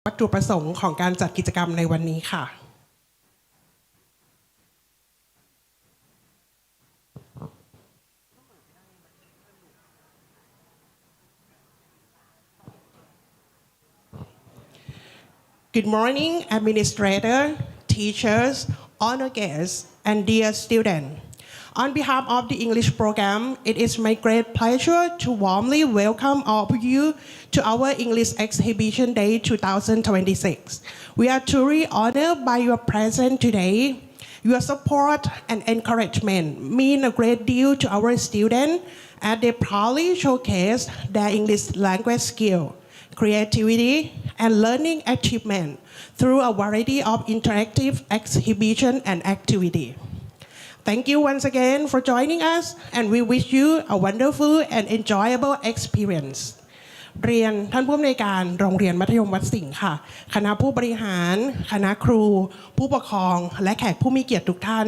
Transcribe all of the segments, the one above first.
วัตถุประสงค์ของการจัดกิจกรรมในวันนี้ค่ะ Good morning, Administrator, teachers, honor guests, and dear students. On behalf of the English program, it is my great pleasure to warmly welcome all of you to our English Exhibition Day 2026. We are truly honored by your presence today. Your support and encouragement mean a great deal to our students as they proudly showcase their English language skill, creativity, and learning achievement through a variety of interactive exhibition and activity. Thank you once again for joining us, and we wish you a wonderful and enjoyable experience. เรียนท่านผู้อำนวยการโรงเรียนมัธยมวัดสิงห์ค่ะคณะผู้บริหารคณะครูผู้ปกครองและแขกผู้มีเกียรติทุกท่าน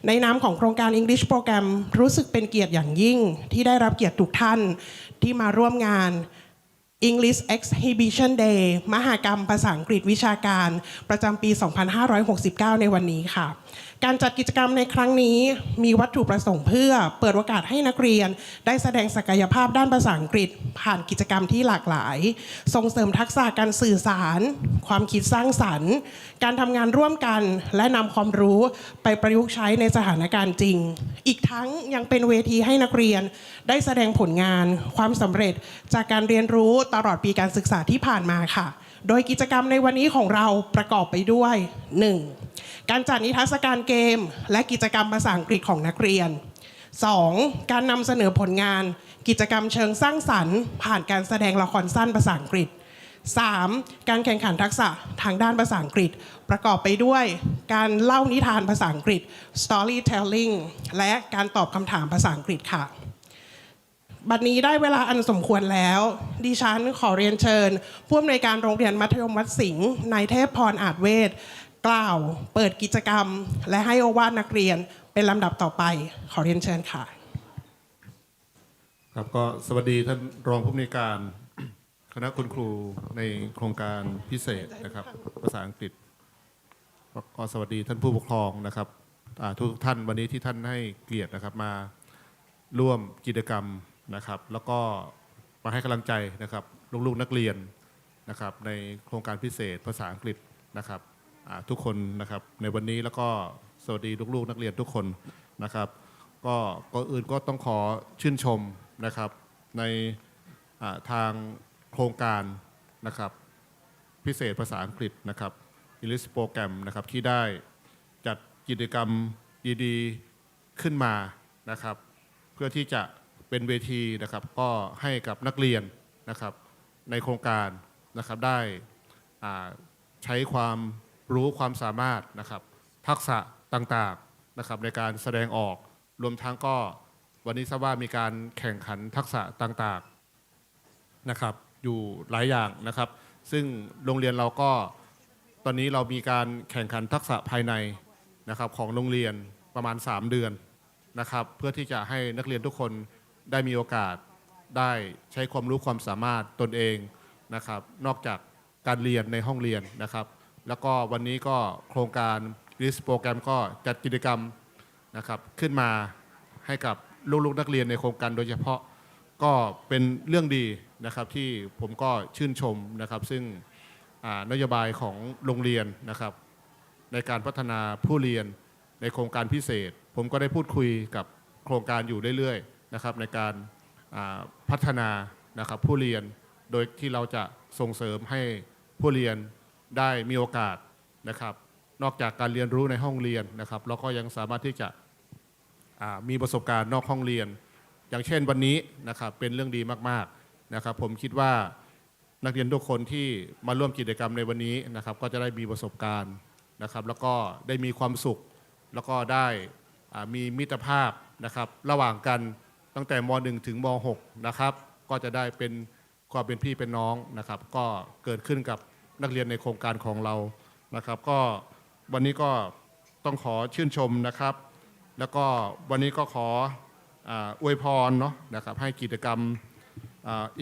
ในนามของโครงการ English Program รู้สึกเป็นเกียรติอย่างยิ่งที่ได้รับเกียรติทุกท่านที่มาร่วมงาน English Exhibition Day มหกรรมภาษาอังกฤษวิชาการประจำปี 2569 ในวันนี้ค่ะการจัดกิจกรรมในครั้งนี้มีวัตถุประสงค์เพื่อเปิดโอกาสให้นักเรียนได้แสดงศักยภาพด้านภาษาอังกฤษผ่านกิจกรรมที่หลากหลายส่งเสริมทักษะการสื่อสารความคิดสร้างสรรค์การทำงานร่วมกันและนำความรู้ไปประยุกต์ใช้ในสถานการณ์จริงอีกทั้งยังเป็นเวทีให้นักเรียนได้แสดงผลงานความสำเร็จจากการเรียนรู้ตลอดปีการศึกษาที่ผ่านมาค่ะโดยกิจกรรมในวันนี้ของเราประกอบไปด้วย 1. การจัดนิทรรศการเกมและกิจกรรมภาษาอังกฤษของนักเรียน 2. การนำเสนอผลงานกิจกรรมเชิงสร้างสรรค์ผ่านการแสดงละครสั้นภาษาอังกฤษ 3. การแข่งขันทักษะทางด้านภาษาอังกฤษประกอบไปด้วยการเล่านิทานภาษาอังกฤษ storytelling และการตอบคำถามภาษาอังกฤษค่ะบัดนี้ได้เวลาอันสมควรแล้วดิฉันขอเรียนเชิญผู้อำนวยการโรงเรียนมัธยมวัดสิงห์นายเทพพรอาจเวทกล่าวเปิดกิจกรรมและให้โอวาทนักเรียนเป็นลำดับต่อไปขอเรียนเชิญค่ะครับก็สวัสดีท่านรองผู้อำนวยการคณะคุณครูในโครงการพิเศษนะครับภาษาอังกฤษก็สวัสดีท่านผู้ปกครองนะครับทุกท่านวันนี้ที่ท่านให้เกียรตินะครับมาร่วมกิจกรรมนะครับแล้วก็มาให้กำลังใจนะครับลูกๆนักเรียนนะครับในโครงการพิเศษภาษาอังกฤษนะครับทุกคนนะครับในวันนี้แล้วก็สวัสดีลูกๆนักเรียนทุกคนนะครับก็ก่อนอื่นก็ต้องขอชื่นชมนะครับในทางโครงการนะครับพิเศษภาษาอังกฤษนะครับ English Program นะครับที่ได้จัดกิจกรรมดีๆขึ้นมานะครับเพื่อที่จะเป็นเวทีนะครับก็ให้กับนักเรียนนะครับในโครงการนะครับได้ใช้ความรู้ความสามารถนะครับทักษะต่างๆนะครับในการแสดงออกรวมทั้งก็วันนี้ทราบว่ามีการแข่งขันทักษะต่างๆนะครับอยู่หลายอย่างนะครับซึ่งโรงเรียนเราก็ตอนนี้เรามีการแข่งขันทักษะภายในนะครับของโรงเรียนประมาณ3 เดือนนะครับเพื่อที่จะให้นักเรียนทุกคนได้มีโอกาสได้ใช้ความรู้ความสามารถตนเองนะครับนอกจากการเรียนในห้องเรียนนะครับแล้วก็วันนี้ก็โครงการ English Program ก็จัดกิจกรรมนะครับขึ้นมาให้กับลูกๆนักเรียนในโครงการโดยเฉพาะก็เป็นเรื่องดีนะครับที่ผมก็ชื่นชมนะครับซึ่งนโยบายของโรงเรียนนะครับในการพัฒนาผู้เรียนในโครงการพิเศษผมก็ได้พูดคุยกับโครงการอยู่เรื่อยๆนะครับในการพัฒนานะครับผู้เรียนโดยที่เราจะส่งเสริมให้ผู้เรียนได้มีโอกาสนะครับนอกจากการเรียนรู้ในห้องเรียนนะครับเราก็ยังสามารถที่จะมีประสบการณ์นอกห้องเรียนอย่างเช่นวันนี้นะครับเป็นเรื่องดีมากๆนะครับผมคิดว่านักเรียนทุกคนที่มาร่วมกิจกรรมในวันนี้นะครับก็จะได้มีประสบการณ์นะครับแล้วก็ได้มีความสุขแล้วก็ได้มีมิตรภาพนะครับระหว่างกันตั้งแต่ม.1 ถึงม.6 นะครับก็จะได้เป็นความเป็นพี่เป็นน้องนะครับก็เกิดขึ้นกับนักเรียนในโครงการของเรานะครับก็วันนี้ก็ต้องขอชื่นชมนะครับแล้วก็วันนี้ก็ขออวยพรเนาะนะครับให้กิจกรรม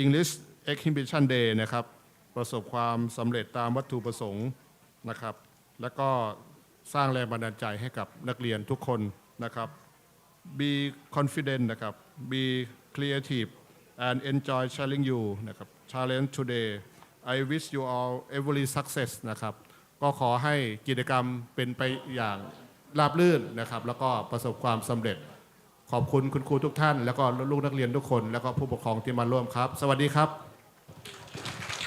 English Exhibition Day นะครับ ประสบความสำเร็จตามวัตถุประสงค์นะครับและก็สร้างแรงบันดาลใจให้กับนักเรียนทุกคนนะครับ be confident นะครับ be creative and enjoy sharing you นะครับ challenge today I wish you all every success นะครับก็ขอให้กิจกรรมเป็นไปอย่างราบรื่นนะครับแล้วก็ประสบความสำเร็จขอบคุณคุณครูทุกท่านแล้วก็ลูกนักเรียนทุกคนแล้วก็ผู้ปกครองที่มาร่วมครับสวัสดีครับ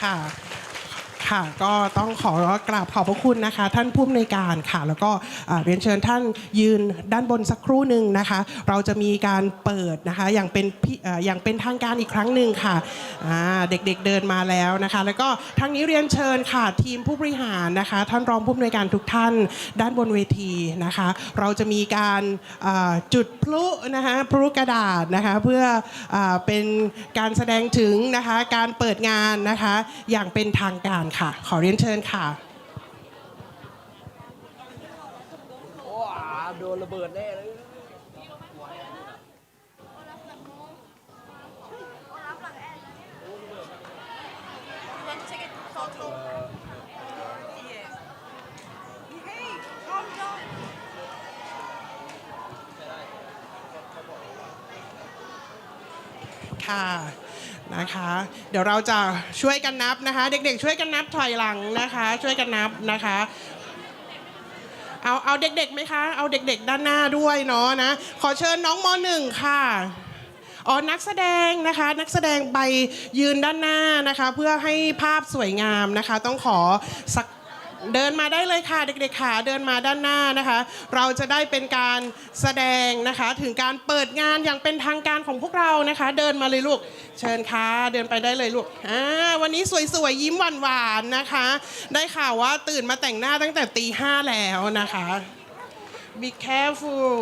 ค่ะค่ะก็ต้องขอกราบขอบพระคุณนะคะท่านผู้อำนวยการค่ะแล้วก็เรียนเชิญท่านยืนด้านบนสักครู่หนึ่งนะคะเราจะมีการเปิดนะคะอย่างเป็นทางการอีกครั้งหนึ่งค่ะเด็กๆเดินมาแล้วนะคะแล้วก็ทั้งนี้เรียนเชิญค่ะทีมผู้บริหารนะคะท่านรองผู้อำนวยการทุกท่านด้านบนเวทีนะคะเราจะมีการจุดพลุนะคะพลุกระดาษนะคะเพื่อเป็นการแสดงถึงนะคะการเปิดงานนะคะอย่างเป็นทางการค่ะขอเรียนเชิญค่ะว้าโดนระเบิดแน่เลยค่ะนะคะเดี๋ยวเราจะช่วยกันนับนะคะเด็กๆช่วยกันนับถอยหลังนะคะช่วยกันนับนะคะเอาเด็กๆไหมคะเอาเด็กๆด้านหน้าด้วยเนาะนะขอเชิญน้องม.1 ค่ะนักแสดงนะคะนักแสดงไปยืนด้านหน้านะคะเพื่อให้ภาพสวยงามนะคะต้องขอสักเดินมาได้เลยค่ะเด็กๆค่ะเดินมาด้านหน้านะคะเราจะได้เป็นการแสดงนะคะถึงการเปิดงานอย่างเป็นทางการของพวกเรานะคะเดินมาเลยลูกเชิญค่ะเดินไปได้เลยลูกวันนี้สวยๆยิ้มหวานๆนะคะได้ข่าวว่าตื่นมาแต่งหน้าตั้งแต่ตี 5แล้วนะคะ be careful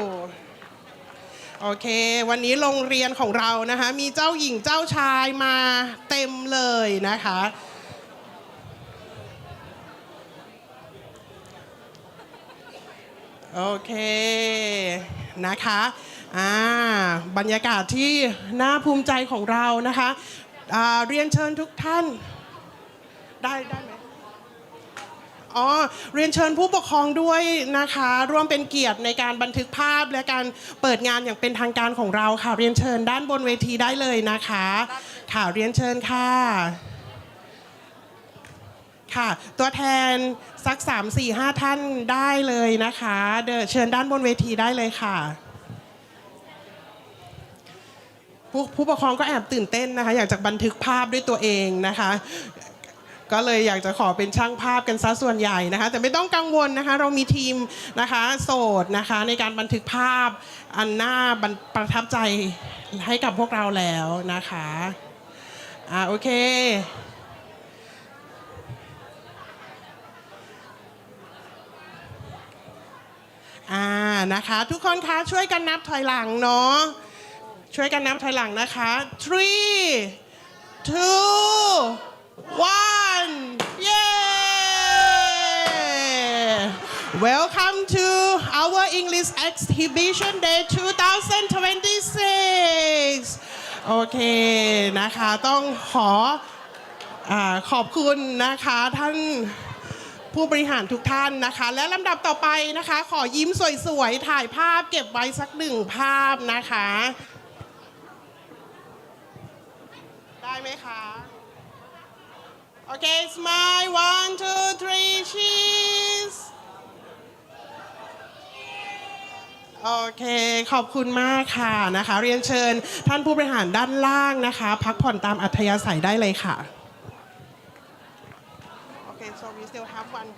โอเควันนี้โรงเรียนของเรานะคะมีเจ้าหญิงเจ้าชายมาเต็มเลยนะคะโอเคนะคะบรรยากาศที่น่าภูมิใจของเรานะคะเรียนเชิญทุกท่านได้ไหมเรียนเชิญผู้ปกครองด้วยนะคะร่วมเป็นเกียรติในการบันทึกภาพและการเปิดงานอย่างเป็นทางการของเราค่ะเรียนเชิญด้านบนเวทีได้เลยนะคะค่ะเรียนเชิญค่ะค่ะตัวแทนสัก 3-4-5 ท่านได้เลยนะคะเชิญด้านบนเวทีได้เลยค่ะผู้ปกครองก็แอบตื่นเต้นนะคะอยากจะบันทึกภาพด้วยตัวเองนะคะก็เลยอยากจะขอเป็นช่างภาพกันซะส่วนใหญ่นะคะแต่ไม่ต้องกังวลนะคะเรามีทีมนะคะโสดนะคะในการบันทึกภาพอันน่าประทับใจให้กับพวกเราแล้วนะคะโอเคนะคะทุกคนคะช่วยกันนับถอยหลังเนาะช่วยกันนับถอยหลังนะคะ 3 2 1 yeah welcome to our English Exhibition Day 2026โอเคนะคะต้องขอบคุณนะคะท่านผู้บริหารทุกท่านนะคะและลำดับต่อไปนะคะขอยิ้มสวยๆถ่ายภาพเก็บไว้สัก1 ภาพนะคะได้ไหมคะโอเค smile 1 2 3 cheese โอเคขอบคุณมากค่ะนะคะเรียนเชิญท่านผู้บริหารด้านล่างนะคะพักผ่อนตามอัธยาศัยได้เลยค่ะOkay, so we still have one.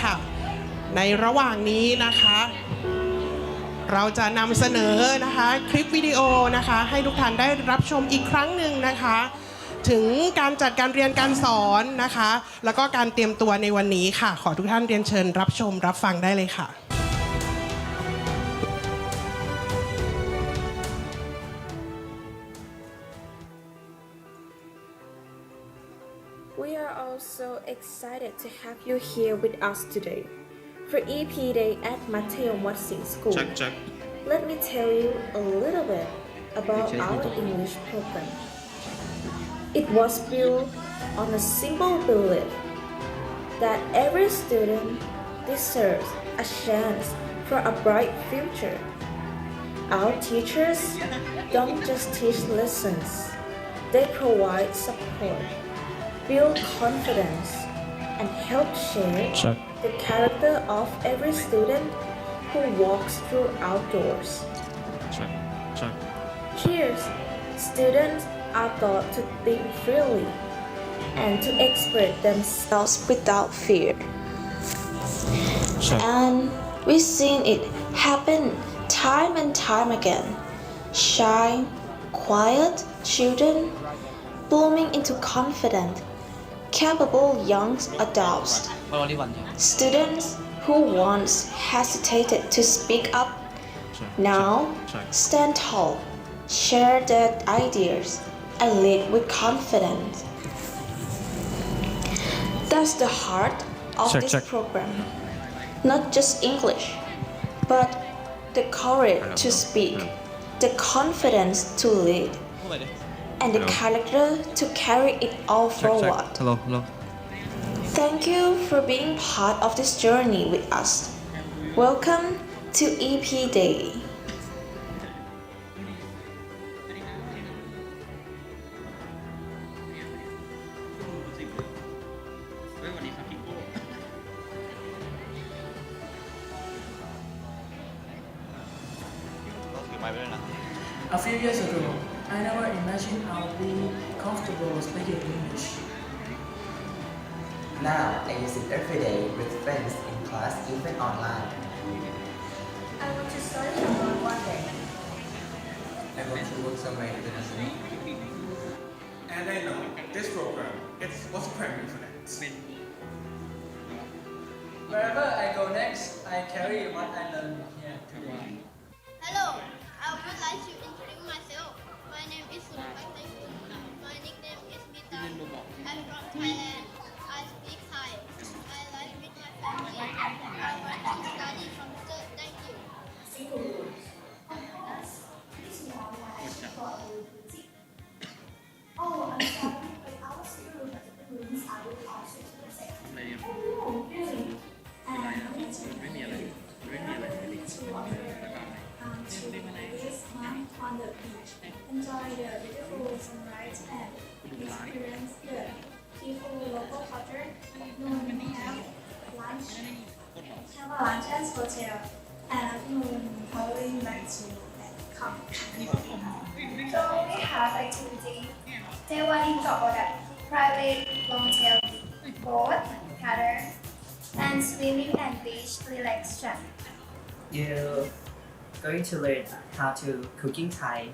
ค่ะ ในระหว่างนี้นะคะเราจะนำเสนอนะคะคลิปวิดีโอนะคะให้ทุกท่านได้รับชมอีกครั้งหนึ่งนะคะถึงการจัดการเรียนการสอนนะคะแล้วก็การเตรียมตัวในวันนี้ค่ะขอทุกท่านเรียนเชิญรับชมรับฟังได้เลยค่ะ We are all so excited to have you here with us today for EP Day at MWS School. check Let me tell you a little bit about our English program. It was built on a simple belief that every student deserves a chance for a bright future. Our teachers don't just teach lessons, they provide support, build confidence, and help shape the character of every student who walks through outdoors. Here, students are taught to think freely and to express themselves without fear. And we've seen it happen time and time again. Shy, quiet children blooming into confident, capable young adults. Students who once hesitated to speak up now stand tall, share their ideas, and lead with confidence. That's the heart of this program. Not just English, but the courage to speak, the confidence to lead, and the character to carry it all forward. Hello. Thank you for being part of this journey with us. Welcome to EP Day. A few years ago, I never imagined I would be comfortable speaking English. Now, I use it every day with friends in class, even online. I want to study abroad one day. I want to work somewhere international. And I know this program was preparing for that. Wherever I go next, I carry what I learned here today. Hello, I would like to introduce myself. My name is Surupai. My nickname is Mita. I'm from Thailand. I speak Thai. I live with my family. I want to study computer. Thank you. This month on the beach, enjoy the beautiful sunrise and experience the beautiful local culture. Noon have lunch, have a lunch at hotel, and afternoon traveling back to Bangkok. So we have activity. Taiwan product, private long-tail boat, paddle, and swimming and beach relaxation. You're going to learn how to cooking Thai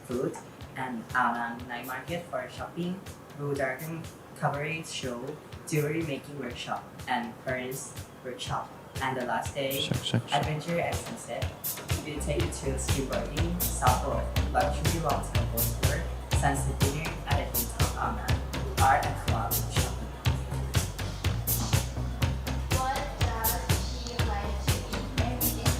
food and Aonang night market for shopping, Blue Dragon cabaret show, jewelry making workshop, and parents workshop. And the last day, adventure at sunset. We'll take you to skateboarding, southboard, luxury long-tail boat tour, sunset dinner at the hilltop Aonang, art and club shopping. What does she like to eat every day?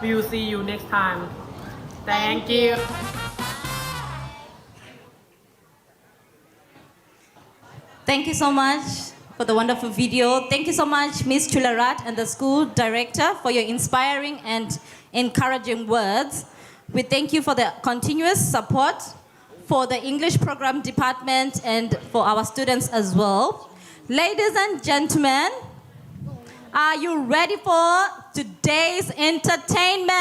We will see you next time. Thank you. Thank you so much for the wonderful video. Thank you so much, Ms. Chularat and the school director for your inspiring and encouraging words. We thank you for the continuous support for the English program department and for our students as well. Ladies and gentlemen, are you ready for today's entertainment?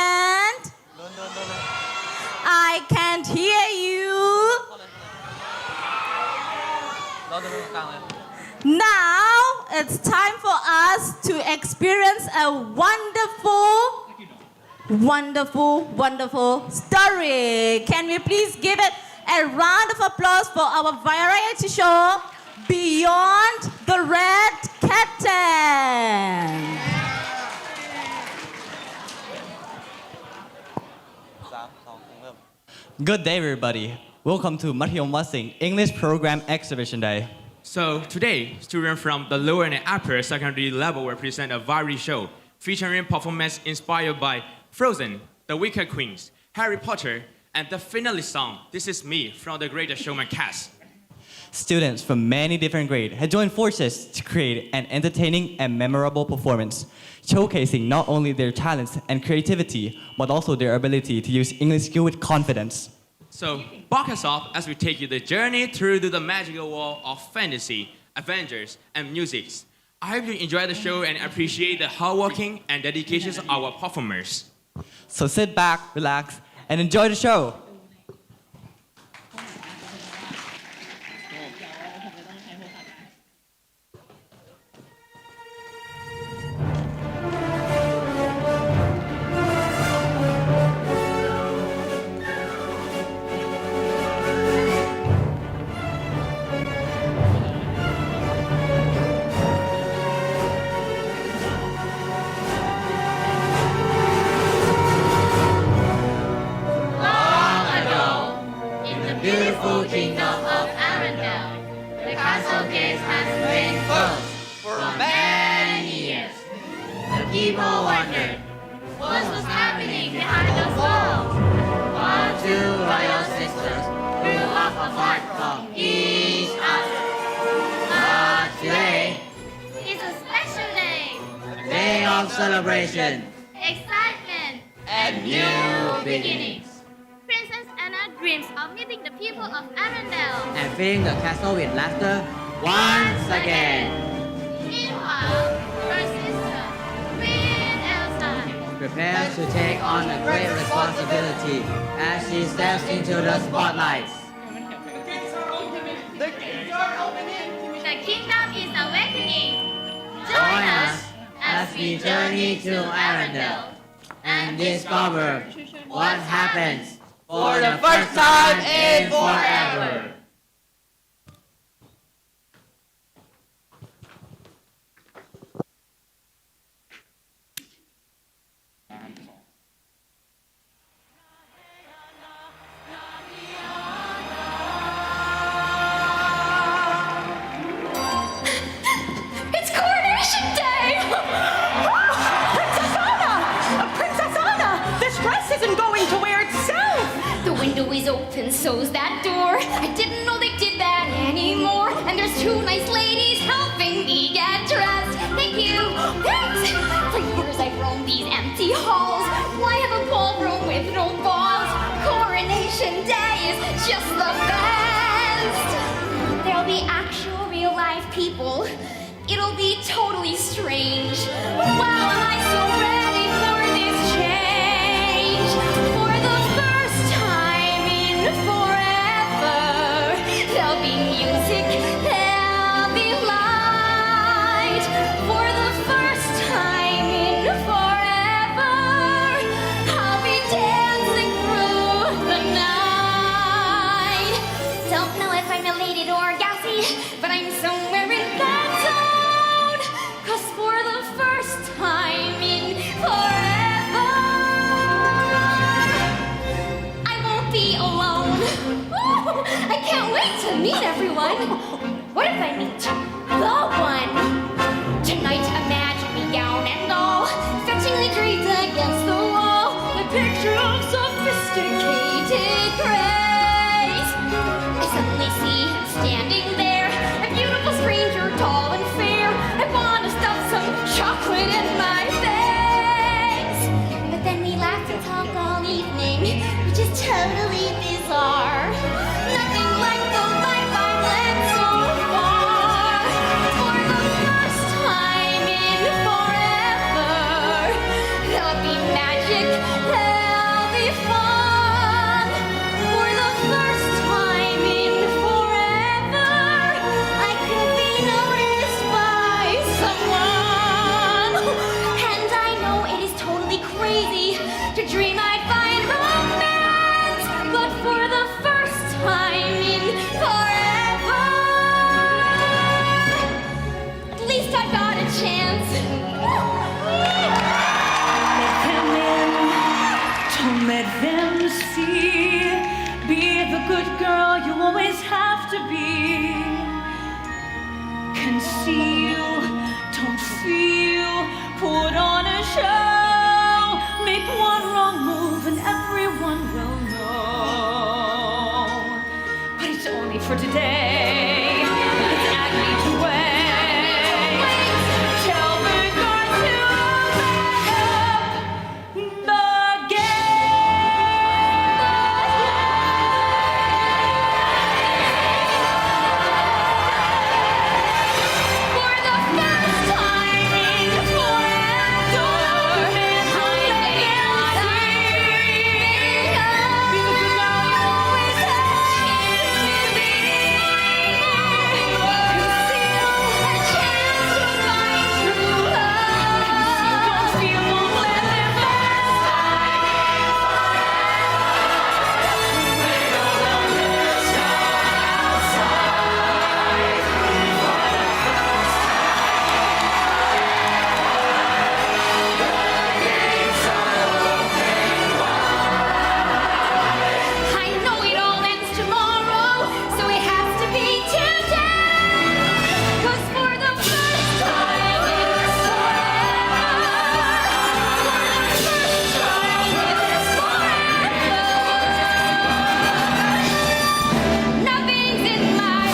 I can't hear you. Now it's time for us to experience a wonderful story. Can we please give it a round of applause for our variety show, Beyond the Red Curtain. Good day, everybody. Welcome to Mathayom Wasing English Program Exhibition Day. So today, students from the lower and upper secondary level will present a variety show featuring performance inspired by Frozen, The Wicked Queens, Harry Potter, and the finale song, This Is Me, from the Greatest Showman cast. Students from many different grades had joined forces to create an entertaining and memorable performance, showcasing not only their talents and creativity, but also their ability to use English skill with confidence. So, buck us up as we take you the journey through the magical world of fantasy, adventures, and music. I hope you enjoy the show and appreciate the hard working and dedication of our performers. So sit back, relax, and enjoy the show. Beautiful kingdom of Arendelle. The castle gates has been closed for many years. The people wondered what was happening behind the walls. Our two royal sisters grew up apart from each other. But today is a special day. Day of celebration Excitement and new beginnings. Princess Anna dreams of meeting the people of Arendelle. and filling the castle with laughter once again. Meanwhile, her sister, Queen Elsa, Prepares to take on a great responsibility as she steps into the spotlights. the kingdom is awakening. Join us as we journey to Arendelle and discover what happens for the first time in forever. It's Coronation Day! Princess Anna! Princess Anna! This dress isn't going to wear itself! The window is open, so's that door. I didn't know they did that anymore. And there's two nice ladies helping me get dressed. Thank you! Thanks! For years I've roamed these empty halls. Why have a ballroom with no balls? Coronation Day is just the best! There'll be actual real life people. It'll be totally strange. Wow, am I so ready for this change? For the first time in forever, there'll be music, there'll be light. For the first time in forever, I'll be dancing through the night. Don't know if I'm elated or gassy, but I'm somewhere in that zone. 'Cause for the first time in forever, I won't be alone. Ooh, I can't wait to meet everyone. What if I meet the one? Tonight imagine me gown and all, fetchingly draped against the wall. suddenly see him standing there, a beautiful stranger, tall and fair. I want to stuff some chocolate in my face. But then we laughed and talked all evening, which is totally bizarre. Nothing like the life I've led so far. For the first time in forever, there'll be magic, there'll be fun. For the first time in forever, I could be noticed by someone. And I know it is totally crazy to dream I'd find romance, but for the first time in forever, at least I got a chance. Let them in, don't let them see. Be the good girl you always have to be. Conceal, don't feel, put on a show. Make one wrong move and everyone will know. But it's only for today. It's ugly to wait. Tell the guard to back up the For the first time in forever, be the good girl you always have a chance to be. Conceal a chance to find true love. Don't feel, won't let them I know it all ends tomorrow, so it has to be today. 'Cause for the first time in forever, nothing's in my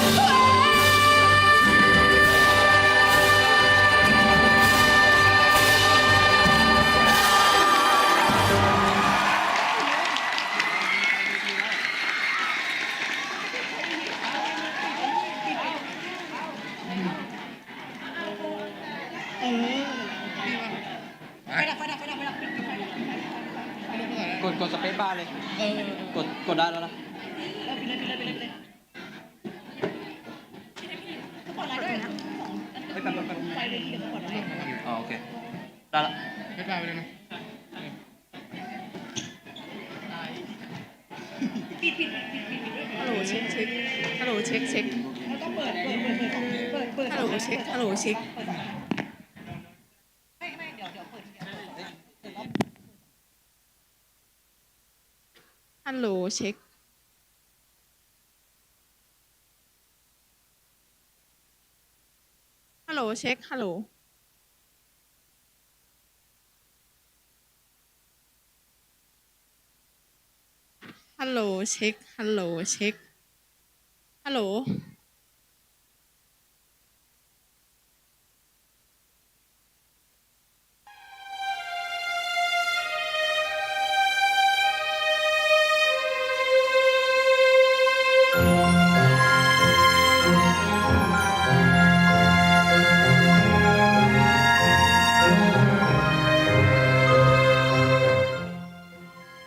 กดสเปซบาร์เลย กดได้แล้วนะ อ๋อโอเค ได้ละไม่ไปเลยนะฮัลโหลเช็คฮัลโหลเช็คฮัลโหลเช็คฮัลโหลเช็คฮัลโหลเช็คฮัลโหลเช็คฮัลโหลฮัลโหลเช็คฮัลโหลเช็คฮัลโหล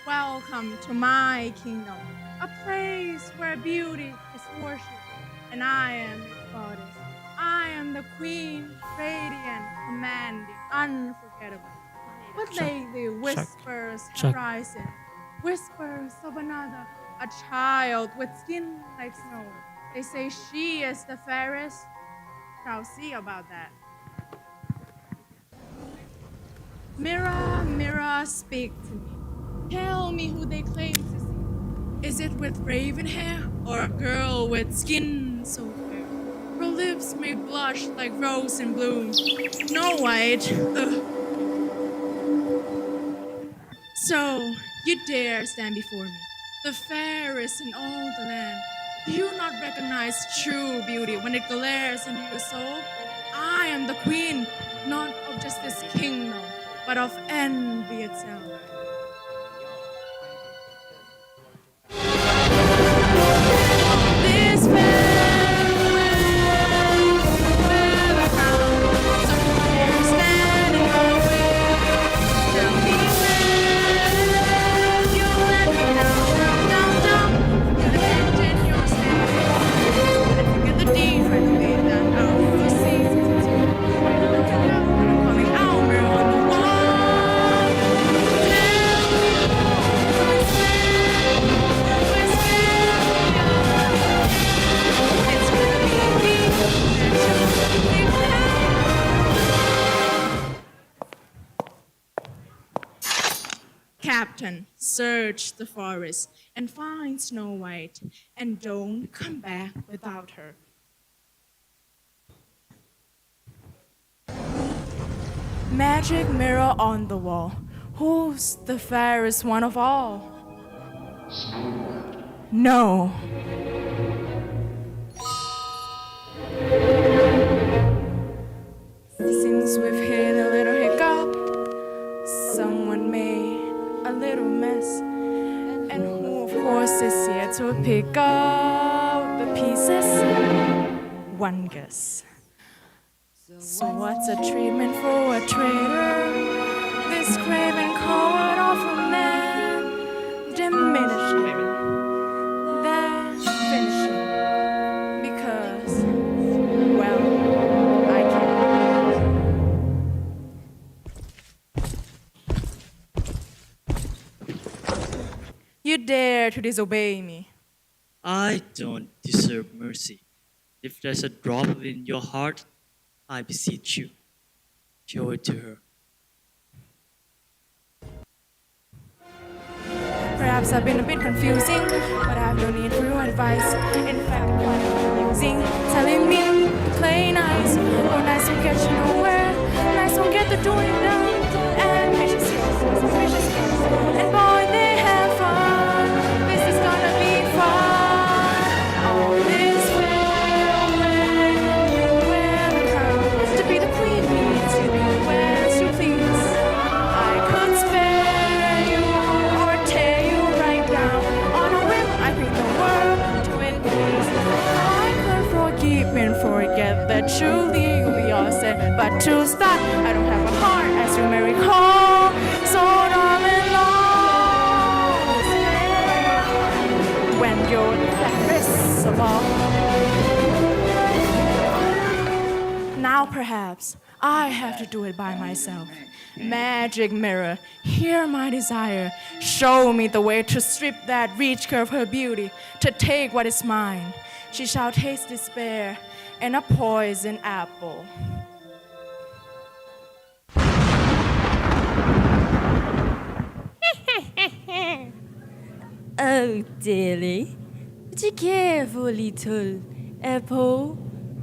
Welcome to my kingdom, a place where beauty is worshipped, and I am its goddess. I am the queen, radiant, commanding, unforgettable. But lately, whispers have risen, whispers of another, a child with skin like snow. They say she is the fairest. Shall see about that. Mirror, mirror, speak to me. Tell me who they claim to see. Is it with raven hair or a girl with skin so fair? Her lips may blush like rose in bloom. Snow White. Ugh. So, you dare stand before me, the fairest in all the land. Do you not recognize true beauty when it glares into your soul? I am the queen, not of just this kingdom, but of envy itself. This Captain, search the forest and find Snow White, and don't come back without her. Magic mirror on the wall. Who's the fairest one of all? No. Since we've hit a little hiccup, someone made a little mess. And who, of course, is here to pick up the pieces? One guess. So what's a treatment for a traitor? This craven coward of a man, diminishing, then finishing. Because, well, I can. You dare to disobey me. I don't deserve mercy. If there's a drop in your heart, I beseech you, show it to her. Perhaps I've been a bit confusing, but I have no need for your advice. In fact, I'm quite amusing, telling me to play nice. Oh, nice will get you nowhere. Nice won't get the doing done. And vicious skills, vicious skills. And boy, they have fun. This is gonna be fun. All this will when you wear the crown. To be the queen means to be where as you please. I could spare you or tear you right down. On a whim, I bring the world to in peace. I could forgive and forget that truly you'll be all set. But to stop, I don't have a heart, as you may recall. So darling, long when you're the fairest of all. Now perhaps I have to do it by myself. Magic mirror, hear my desire. Show me the way to strip that reach curve her beauty, to take what is mine. She shall taste despair and a poison apple. Oh, dearly, would you give a little apple?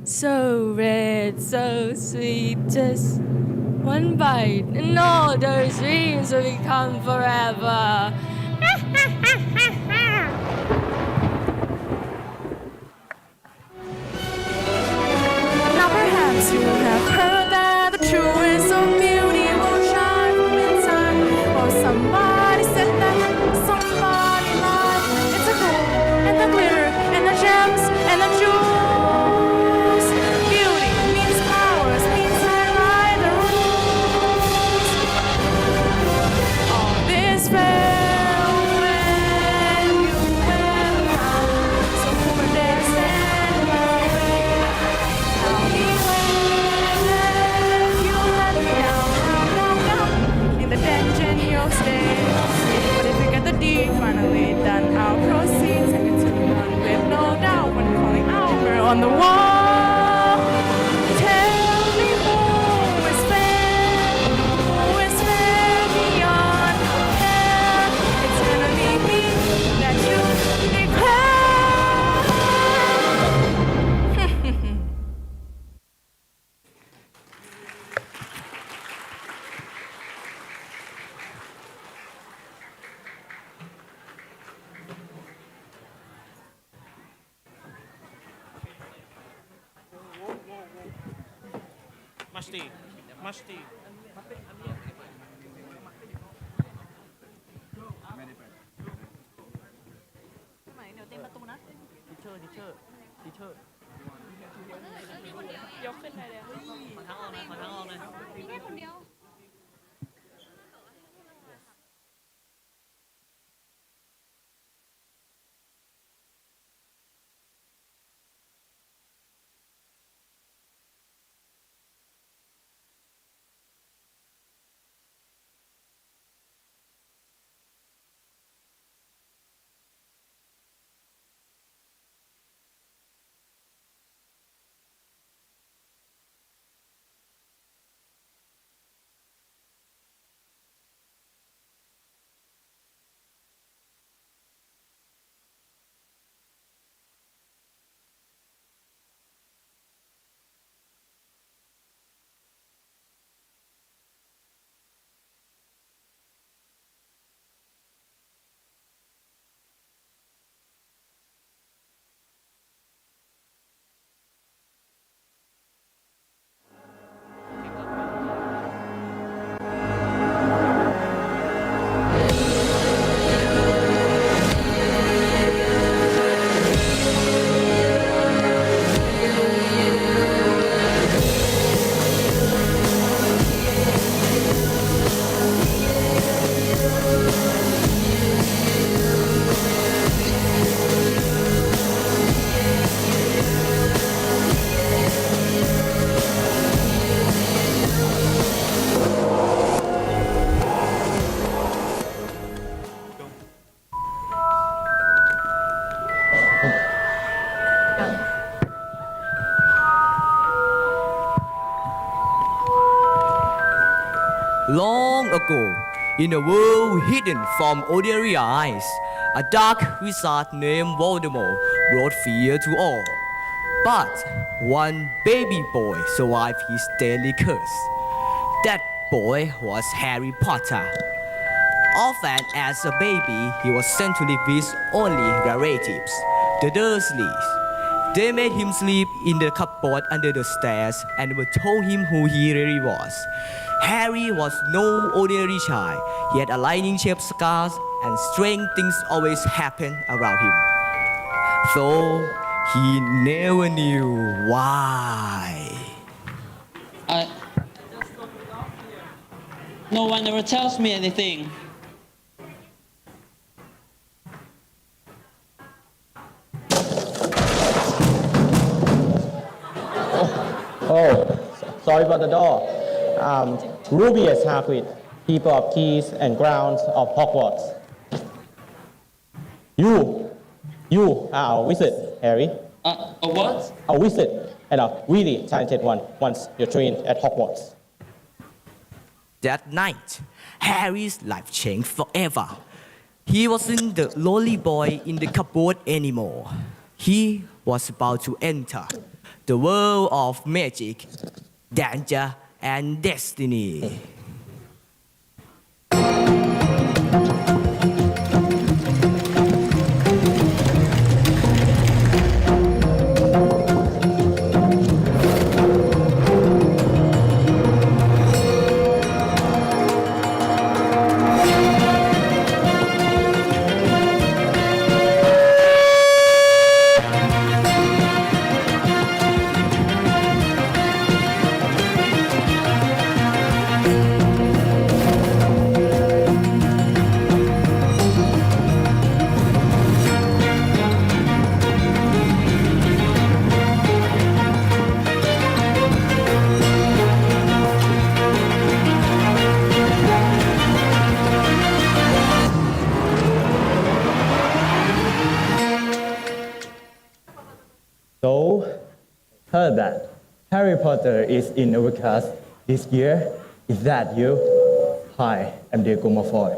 So red, so sweet, just one bite, and all those dreams will become forever. Now perhaps you have heard that the truest of beauty will shine from inside. Or somebody said that somebody lied. It's the gold and the glitter and the gems and the jewels. Beauty means powers, means I write the rules. All this fell when you went out. So who would dare stand in my way? Tell me when you let me down, in the dungeon you'll stay. But if you get the deed finally done, I'll proceed second to none with no doubt when calling out her on the wall. Tell me who is fair beyond compare. It's gonna be me that you declare. Musty. Musty. ยกขึ้นเลยเดี๋ยว ขอทางออกหน่อยขอทางออกหน่อย มีแค่คนเดียว Long ago, in a world hidden from ordinary eyes, a dark wizard named Voldemort brought fear to all. But one baby boy survived his deadly curse. That boy was Harry Potter. Often as a baby, he was sent to live with only relatives, the Dursleys. They made him sleep in the cupboard under the stairs and would told him who he really was. Harry was no ordinary child. He had a lightning-shaped scars and strange things always happened around him. Though he never knew why. No one ever tells me anything. Oh, sorry about the door. Rubius Harquid, people of keys and grounds of Hogwarts. You are a wizard, Harry. A what? A wizard, and a really talented one once you're trained at Hogwarts. That night, Harry's life changed forever. He wasn't the lonely boy in the cupboard anymore. He was about to enter the world of magic, danger, and destiny. So, heard that Harry Potter is in our class this year. Is that you? Hi, I'm Diego Malfoy.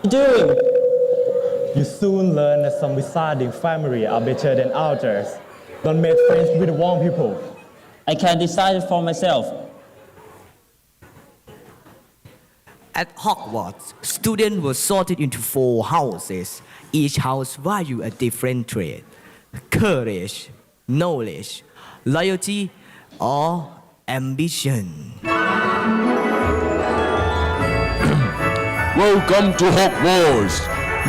Doing? You soon learn that some wizarding family are better than others. Don't make friends with the wrong people. I can decide it for myself. At Hogwarts, students were sorted into 4 houses. Each house valued a different trait: courage, knowledge, loyalty, or ambition. Welcome to Hogwarts.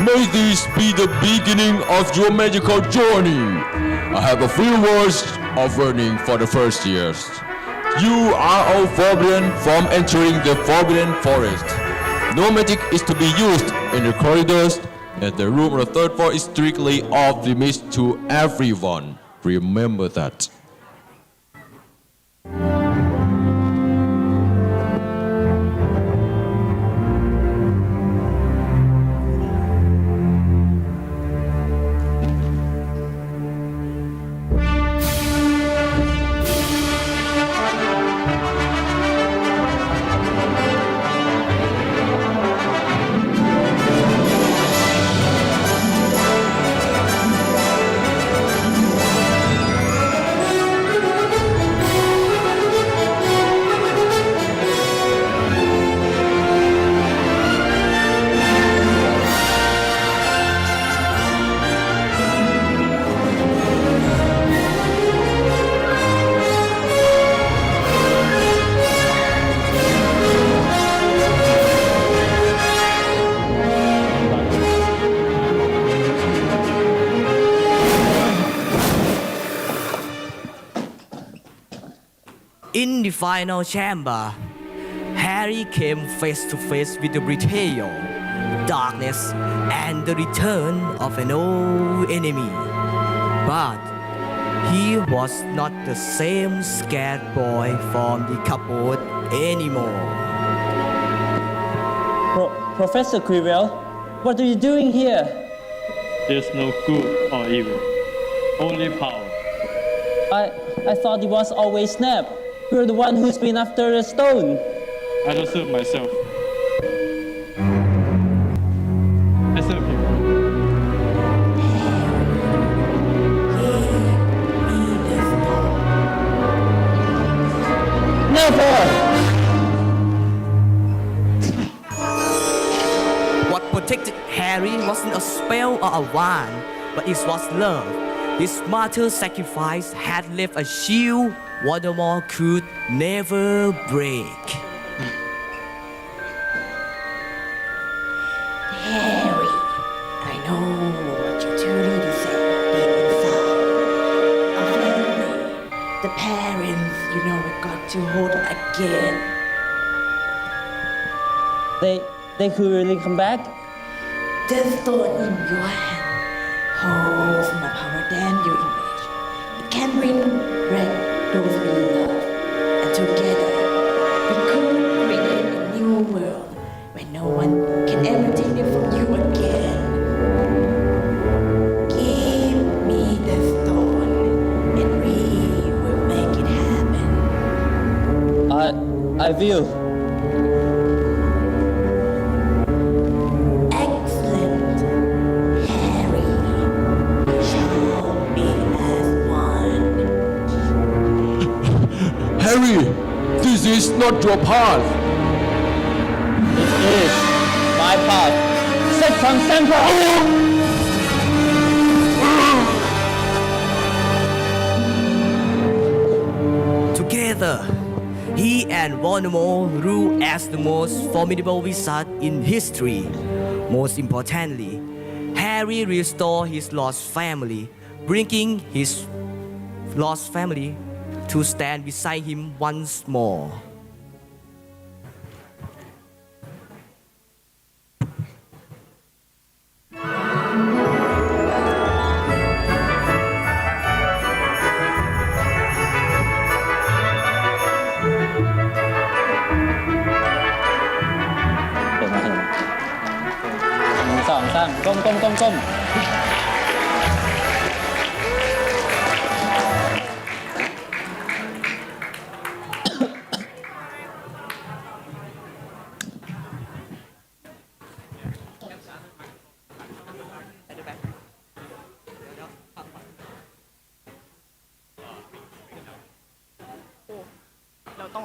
May this be the beginning of your magical journey. I have a few words of warning for the first years. You are all forbidden from entering the Forbidden Forest. No magic is to be used in the corridors, and the room on the 3rd floor is strictly off limits to everyone. Remember that. In the final chamber, Harry came face to face with the betrayal, darkness, and the return of an old enemy. But he was not the same scared boy from the cupboard anymore. Professor Quirrell, what are you doing here? There's no good or evil, only power. I thought it was always Snap. You're the one who's been after the stone. I don't serve myself. I serve you. Never! What protected Harry wasn't a spell or a wand, but it was love. His martyr sacrifice had left a shield Voldemort could never break. Harry, I know what you truly deserve deep inside. A family, the parents you never got to hold again. They could really come back? The stone in your hand holds more power than you imagine. It can bring back those we love, and together we could create a new world where no one can ever take it from you again. Give me the stone, and we will make it happen. I will. Excellent, Harry. We shall be as one. Harry, this is not your path. It is my path. Set from center. Together, he and Voldemort rule as the most formidable wizard in history. Most importantly, Harry restored his lost family, bringing his lost family to stand beside him once more.ก้ม เราต้อง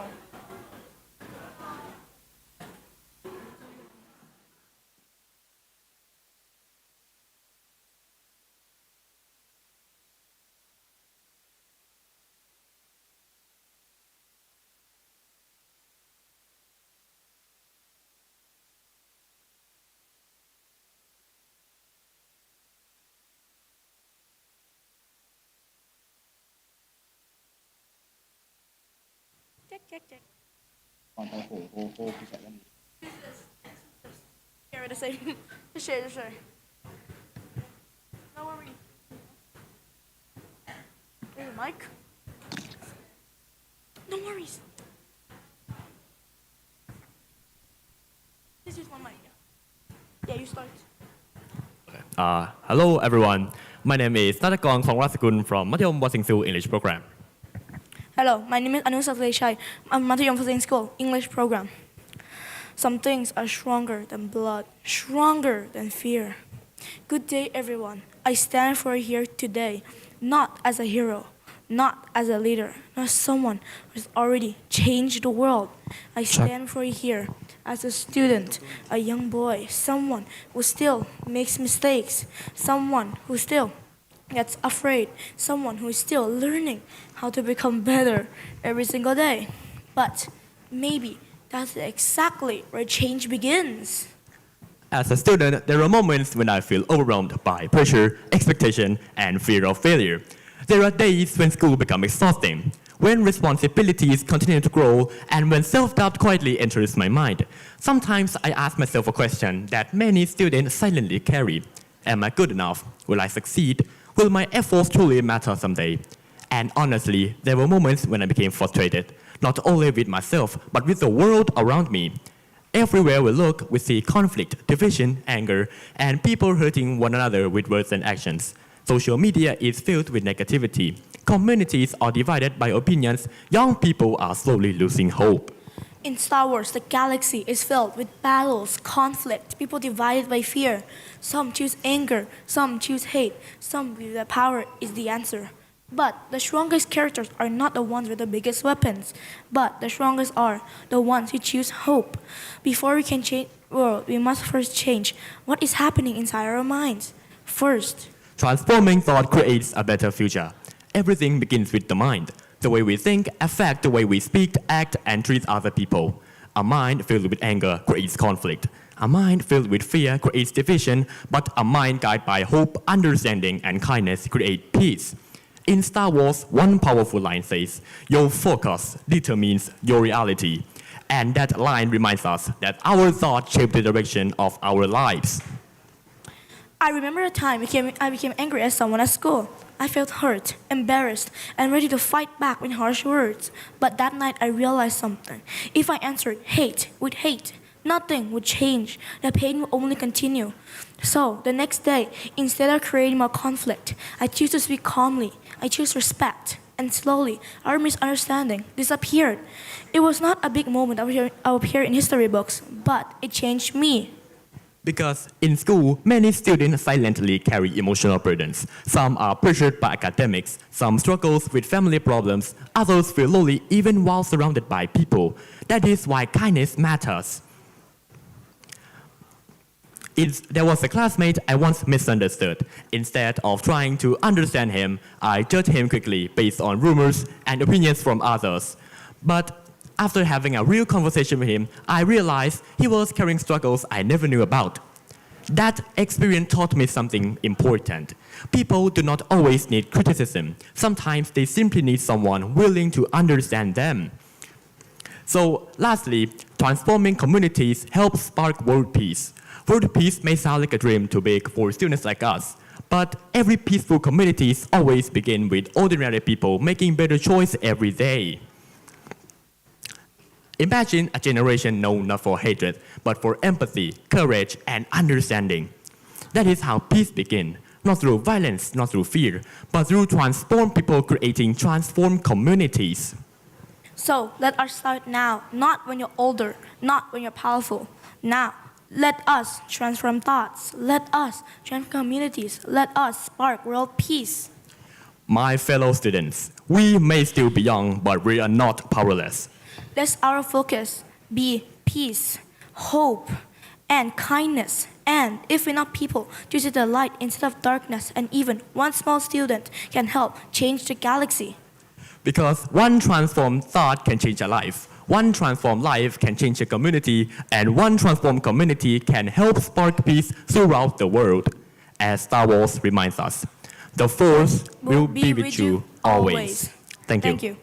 check. Share the same. Just share. No worries. Hey, Mike. No worries. This is one mic. Yeah, you start. Hello everyone. My name is Natakon Thongratsagun from Matayom Wasingsu English Program. Hello, my name is Anu Satleshai. I'm Matayom Philippine School English Program. Some things are stronger than blood, stronger than fear. Good day, everyone. I stand for here today, not as a hero, not as a leader, not someone who's already changed the world. I stand for here as a student, a young boy, someone who still makes mistakes, someone who still gets afraid, someone who is still learning how to become better every single day. But maybe that's exactly where change begins. As a student, there are moments when I feel overwhelmed by pressure, expectation, and fear of failure. There are days when school becomes exhausting, when responsibilities continue to grow, and when self-doubt quietly enters my mind. Sometimes I ask myself a question that many students silently carry. Am I good enough? Will I succeed? Will my efforts truly matter someday? And honestly, there were moments when I became frustrated, not only with myself, but with the world around me. Everywhere we look, we see conflict, division, anger, and people hurting one another with words and actions. Social media is filled with negativity. Communities are divided by opinions. Young people are slowly losing hope. In Star Wars, the galaxy is filled with battles, conflict, people divided by fear. Some choose anger, some choose hate, some believe that power is the answer. But the strongest characters are not the ones with the biggest weapons, but the strongest are the ones who choose hope. Before we can change the world, we must first change what is happening inside our minds. First, Transforming thought creates a better future. Everything begins with the mind. The way we think affects the way we speak, act, and treat other people. A mind filled with anger creates conflict. A mind filled with fear creates division, but a mind guided by hope, understanding, and kindness creates peace. In Star Wars, one powerful line says, "Your focus determines your reality." And that line reminds us that our thoughts shape the direction of our lives. I remember a time I became angry at someone at school. I felt hurt, embarrassed, and ready to fight back with harsh words. But that night I realized something. If I answered hate with hate, nothing would change. The pain would only continue. So the next day, instead of creating more conflict, I choose to speak calmly. I choose respect. And slowly, our misunderstanding disappeared. It was not a big moment that will appear in history books, but it changed me. Because in school, many students silently carry emotional burdens. Some are pressured by academics, some struggle with family problems, others feel lonely even while surrounded by people. That is why kindness matters. There was a classmate I once misunderstood. Instead of trying to understand him, I judged him quickly based on rumors and opinions from others. But after having a real conversation with him, I realized he was carrying struggles I never knew about. That experience taught me something important. People do not always need criticism. Sometimes they simply need someone willing to understand them. So lastly, transforming communities helps spark world peace. World peace may sound like a dream too big for students like us, but every peaceful communities always begin with ordinary people making better choices every day. Imagine a generation known not for hatred, but for empathy, courage, and understanding. That is how peace begins, not through violence, not through fear, but through transformed people creating transformed communities. So let us start now, not when you're older, not when you're powerful. Now, let us transform thoughts. Let us transform communities. Let us spark world peace. My fellow students, we may still be young, but we are not powerless. Let our focus be peace, hope, and kindness. And if we're not people, to see the light instead of darkness. And even one small student can help change the galaxy. Because one transformed thought can change a life. One transformed life can change a community. And one transformed community can help spark peace throughout the world. As Star Wars reminds us, the Force will be with you always. Thank you. Thank you.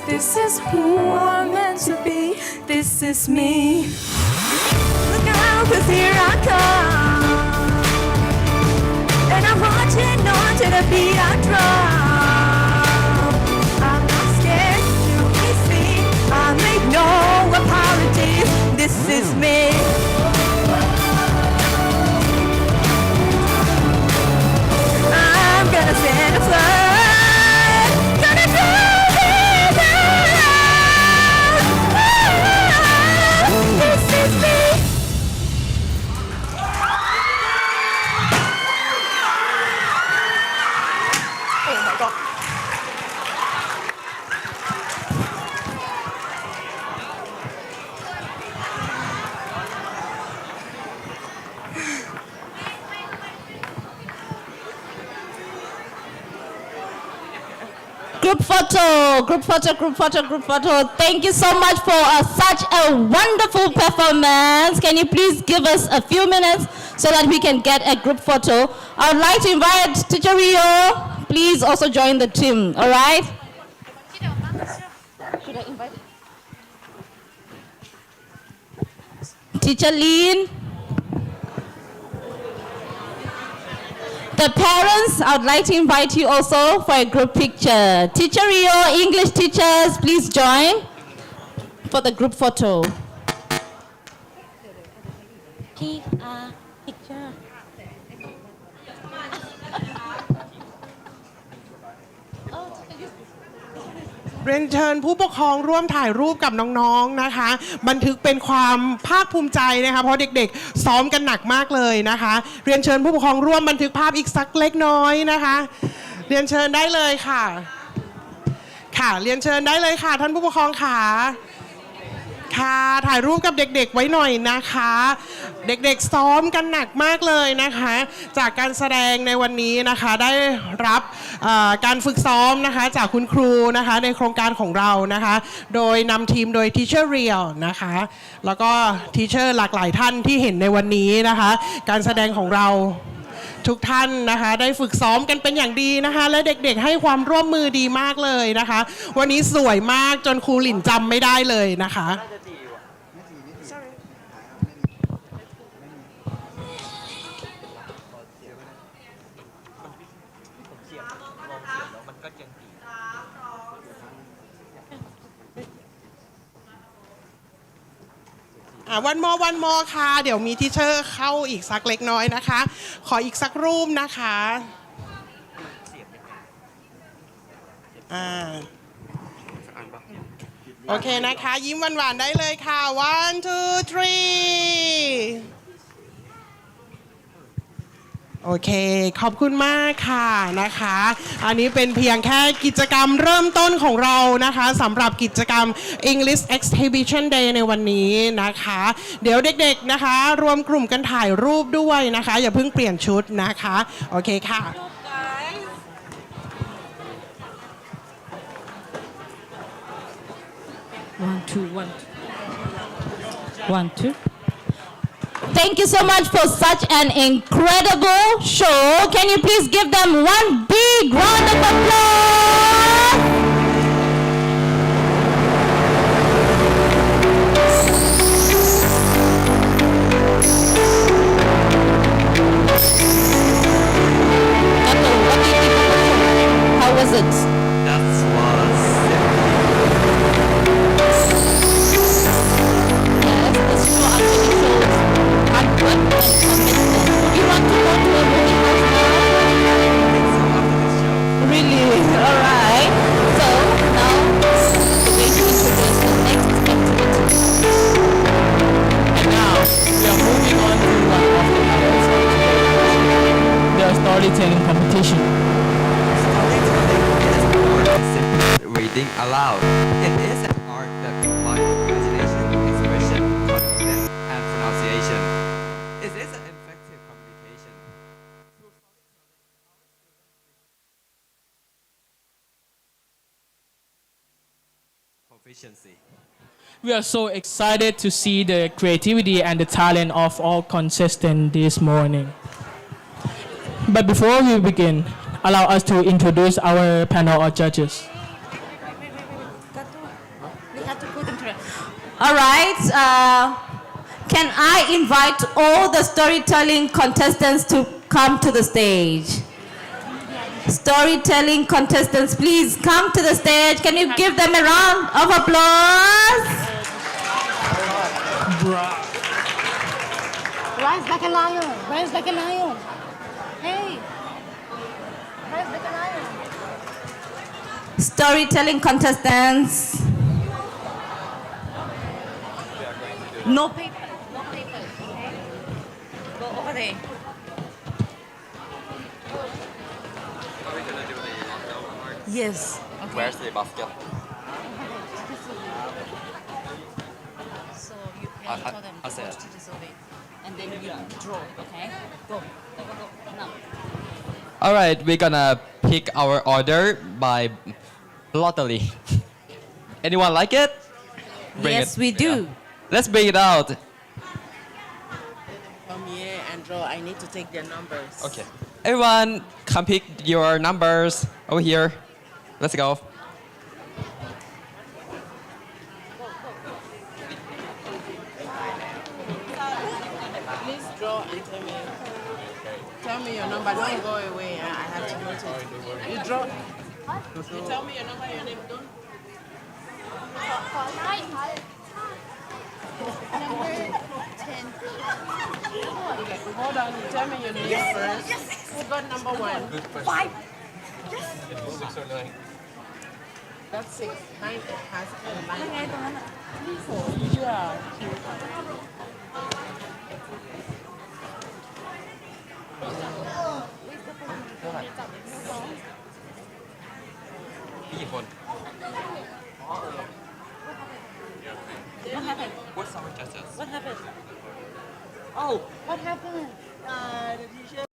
This is who I'm meant to be. This is me. Look out, 'cause here I come. And I'm marching on to the beat I drum. I'm not scared to be seen. I make no apologies. This is me. I'm gonna stand a flag. Gonna do it now. This is me. Oh my god. Group photo, group photo, group photo, group photo. Thank you so much for such a wonderful performance. Can you please give us a few minutes so that we can get a group photo? I would like to invite Teacher Rio. Please also join the team, all right? Should I invite? Teacher Lin. The parents, I would like to invite you also for a group picture. Teacher Rio, English teachers, please join for the group photo. Picture. เรียนเชิญผู้ปกครองร่วมถ่ายรูปกับน้องๆนะคะบันทึกเป็นความภาคภูมิใจนะคะเพราะเด็กๆซ้อมกันหนักมากเลยนะคะเรียนเชิญผู้ปกครองร่วมบันทึกภาพอีกสักเล็กน้อยนะคะเรียนเชิญได้เลยค่ะค่ะเรียนเชิญได้เลยค่ะท่านผู้ปกครองค่ะค่ะถ่ายรูปกับเด็กๆไว้หน่อยนะคะเด็กๆซ้อมกันหนักมากเลยนะคะจากการแสดงในวันนี้นะคะได้รับการฝึกซ้อมนะคะจากคุณครูนะคะในโครงการของเรานะคะโดยนำทีมโดย Teacher Real นะคะแล้วก็ Teacher หลากหลายท่านที่เห็นในวันนี้นะคะการแสดงของเราทุกท่านนะคะได้ฝึกซ้อมกันเป็นอย่างดีนะคะและเด็กๆให้ความร่วมมือดีมากเลยนะคะวันนี้สวยมากจนครูหลินจำไม่ได้เลยนะคะ วันมอค่ะเดี๋ยวมีทีเชอร์เข้าอีกสักเล็กน้อยนะคะขออีกสักรูปนะคะโอเคนะคะยิ้มหวานๆได้เลยค่ะ one two three โอเคขอบคุณมากค่ะนะคะอันนี้เป็นเพียงแค่กิจกรรมเริ่มต้นของเรานะคะสำหรับกิจกรรม English Exhibition Day ในวันนี้นะคะเดี๋ยวเด็กๆนะคะรวมกลุ่มกันถ่ายรูปด้วยนะคะอย่าเพิ่งเปลี่ยนชุดนะคะโอเคค่ะ One, two. Thank you so much for such an incredible show. Can you please give them one big round of applause? What do you think of the show? How was it? That was You want to go to a movie house now? Really? Alright. So now we're going to introduce the next activity. And now we are moving on to one of the highlights of today, the storytelling competition. Reading aloud. It is an art that combines imagination, expression, confidence, and pronunciation. It is an effective communication. Proficiency. We are so excited to see the creativity and the talent of all contestants this morning. But before we begin, allow us to introduce our panel of judges. All right. Can I invite all the storytelling contestants to come to the stage? Storytelling contestants, please come to the stage. Can you give them a round of applause? Rise like a lion. Rise like a lion. Hey. Rise like a lion. Storytelling contestants. No paper. No paper. Okay. Go over there. Are we gonna do the lockdown part? Yes. Okay. Where's the basket? So you have to tell them I'll say it. to dissolve it. And then you draw, okay? Go. Go, go, go. Now. All right, we're gonna pick our order by lottery. Anyone like it? Yes, we do. Let's bring it out. Come here and draw. I need to take their numbers. Okay. Everyone, come pick your numbers over here. Let's go. Please draw and tell me. Tell me your number. Don't go away. I have to note it. You draw. You tell me your number, your name. Don't. Number 10. Okay, hold on. You tell me your name first. Who got number 1? 5. Yes. 6 or 9. That's 6. 9 has a 9. 4. Yeah. กี่คน What happened? What's our judges? What happened? Oh, what happened? The teacher.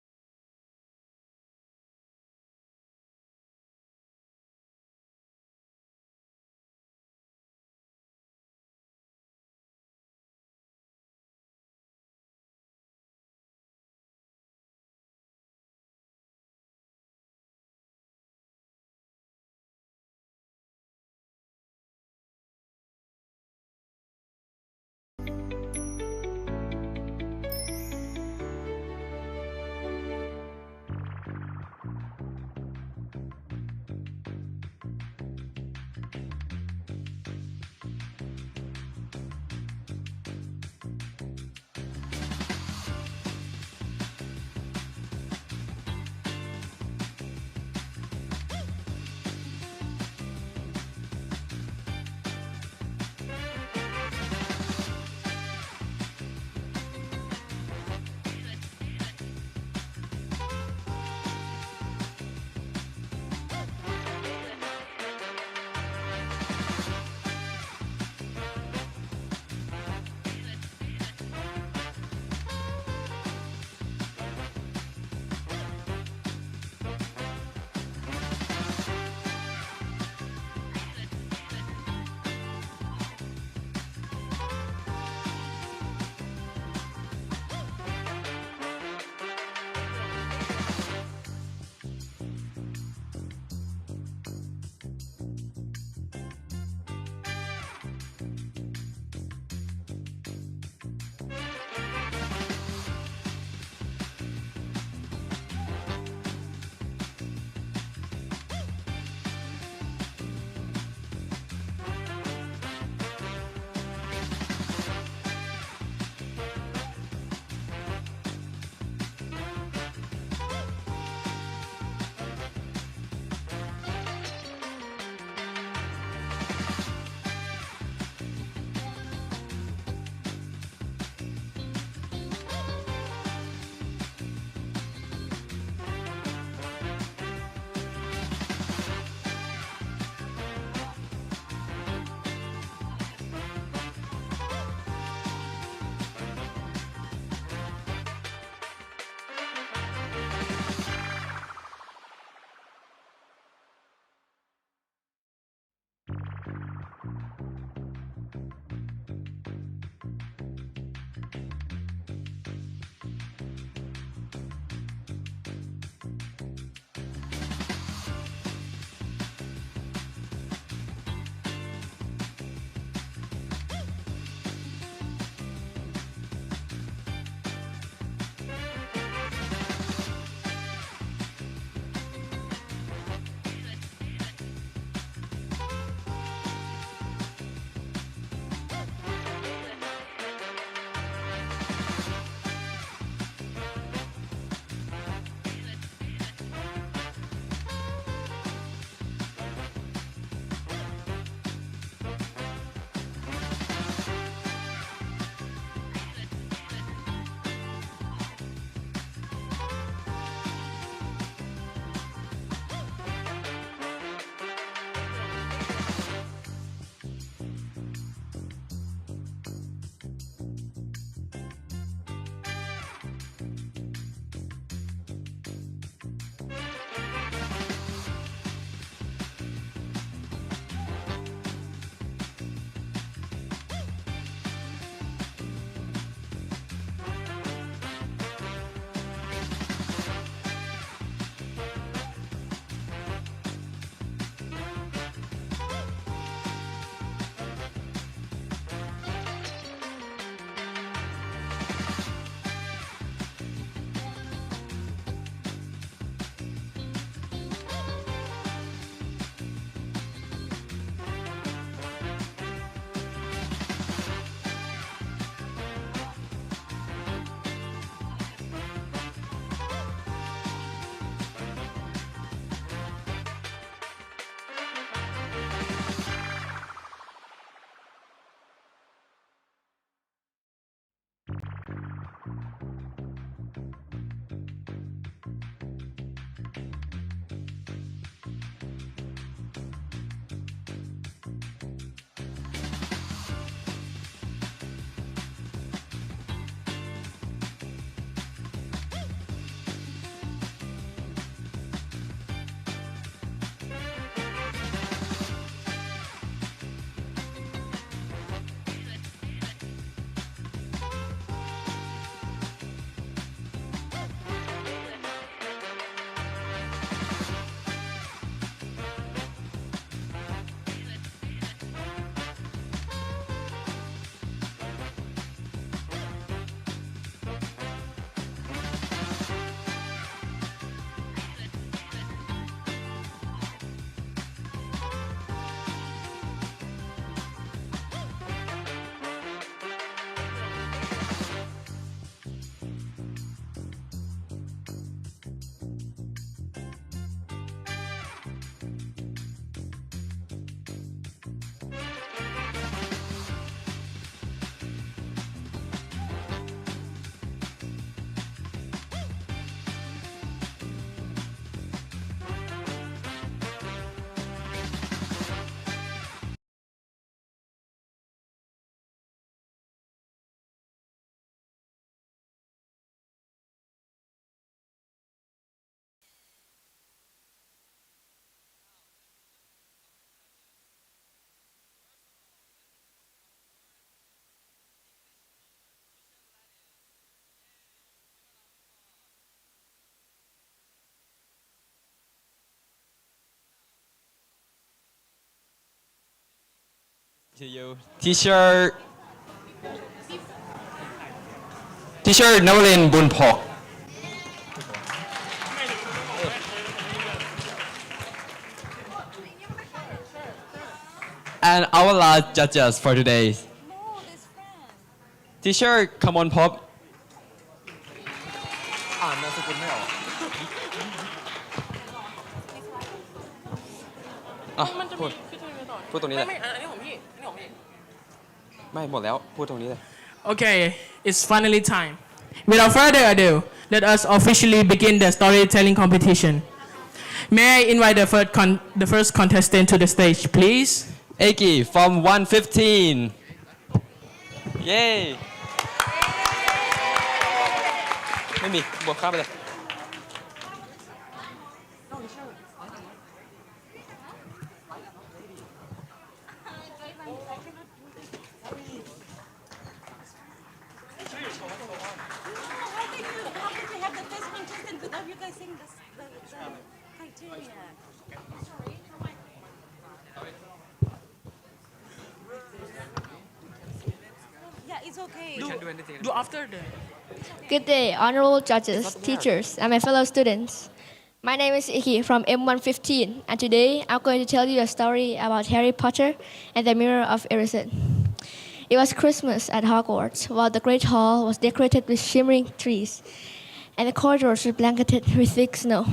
To you. Teacher Navlin Bunpok. And our last judges for today. Teacher Kamon Pop. อ่านนามสกุลไม่ออกอ่ะพูดตรงนี้เลยไม่หมดแล้วพูดตรงนี้เลย Okay, it's finally time. Without further ado, let us officially begin the storytelling competition. May I invite the first contestant to the stage, please? Eki from 115. Yay! ไม่มีบวกข้ามไปเลย Do after the. Good day, honorable judges, teachers, and my fellow students. My name is Iki from M115, and today I'm going to tell you a story about Harry Potter and the Mirror of Erised. It was Christmas at Hogwarts, while the Great Hall was decorated with shimmering trees, and the corridors were blanketed with thick snow.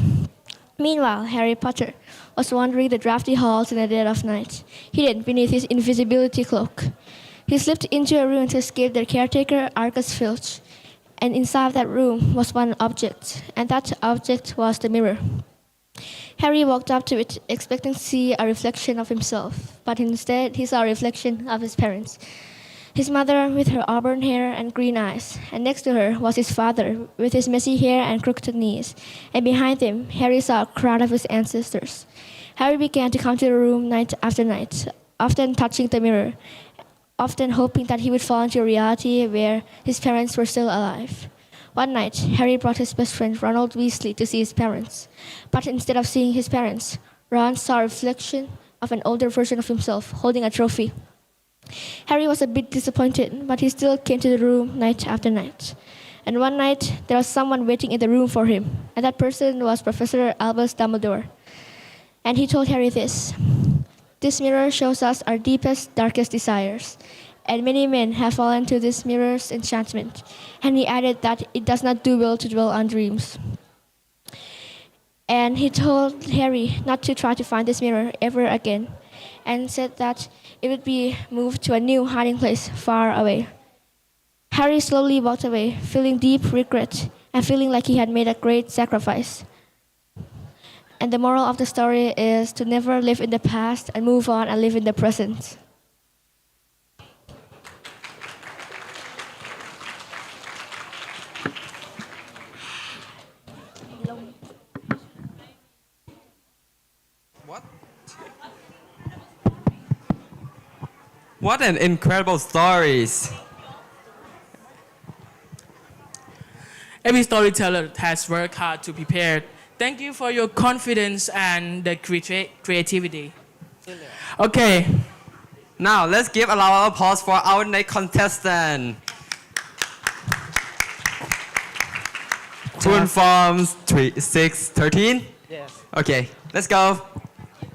Meanwhile, Harry Potter was wandering the drafty halls in the dead of night, hidden beneath his invisibility cloak. He slipped into a room to escape the caretaker, Argus Filch, and inside that room was one object, and that object was the mirror. Harry walked up to it, expecting to see a reflection of himself, but instead he saw a reflection of his parents. His mother with her auburn hair and green eyes, and next to her was his father with his messy hair and crooked knees, and behind him Harry saw a crowd of his ancestors. Harry began to come to the room night after night, often touching the mirror, often hoping that he would fall into a reality where his parents were still alive. One night, Harry brought his best friend Ronald Weasley to see his parents. But instead of seeing his parents, Ron saw a reflection of an older version of himself holding a trophy. Harry was a bit disappointed, but he still came to the room night after night. And one night, there was someone waiting in the room for him, and that person was Professor Albus Dumbledore. And he told Harry this. This mirror shows us our deepest, darkest desires, and many men have fallen to this mirror's enchantment. And he added that it does not do well to dwell on dreams. And he told Harry not to try to find this mirror ever again, and said that it would be moved to a new hiding place far away. Harry slowly walked away, feeling deep regret and feeling like he had made a great sacrifice. And the moral of the story is to never live in the past and move on and live in the present. What an incredible stories. Every storyteller has worked hard to prepare. Thank you for your confidence and the creativity. Okay. Now let's give a loud applause for our next contestant. Tune from 613? Yes. Okay, let's go.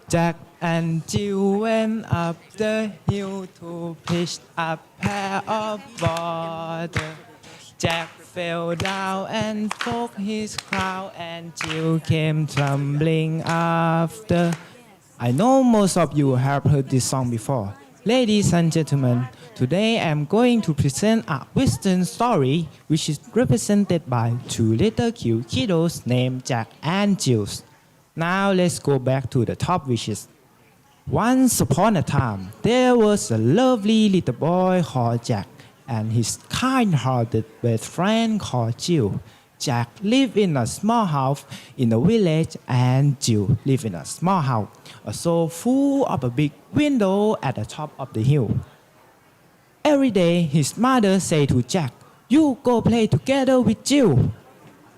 Jack and Jill went up the hill to pitch a pair of water. Jack fell down and broke his crown, and Jill came tumbling after. I know most of you have heard this song before. Ladies and gentlemen, today I'm going to present a Western story which is represented by two little cute kiddos named Jack and Jill. Now let's go back to the top wishes. Once upon a time, there was a lovely little boy called Jack and his kind-hearted best friend called Jill. Jack lived in a small house in a village, and Jill lived in a small house, also full of a big window at the top of the hill. Every day, his mother said to Jack, "You go play together with Jill."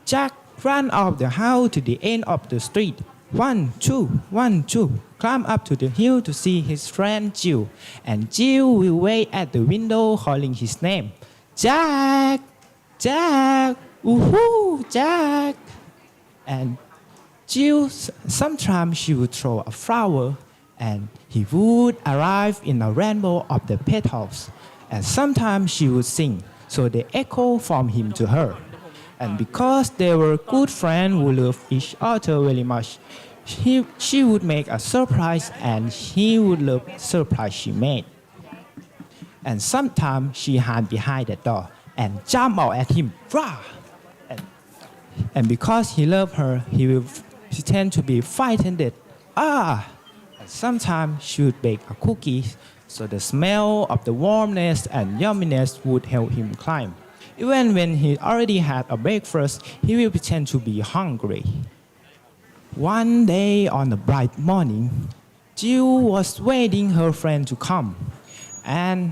Jack ran out of the house to the end of the street. 1, 2, 1, 2. climb up to the hill to see his friend Jill, and Jill will wait at the window calling his name. Jack! Jack! Woohoo! Jack! And Jill, sometimes she would throw a flower, and he would arrive in a rainbow of the petals. And sometimes she would sing, so they echo from him to her. And because they were good friends who loved each other very much, she would make a surprise and he would love the surprise she made. And sometimes she hid behind the door and jump out at him. Rah! And because he loved her, he will pretend to be frightened. Ah! And sometimes she would bake a cookie, so the smell of the warmness and yumminess would help him climb. Even when he already had a breakfast, he will pretend to be hungry. One day on a bright morning, Jill was waiting her friend to come, and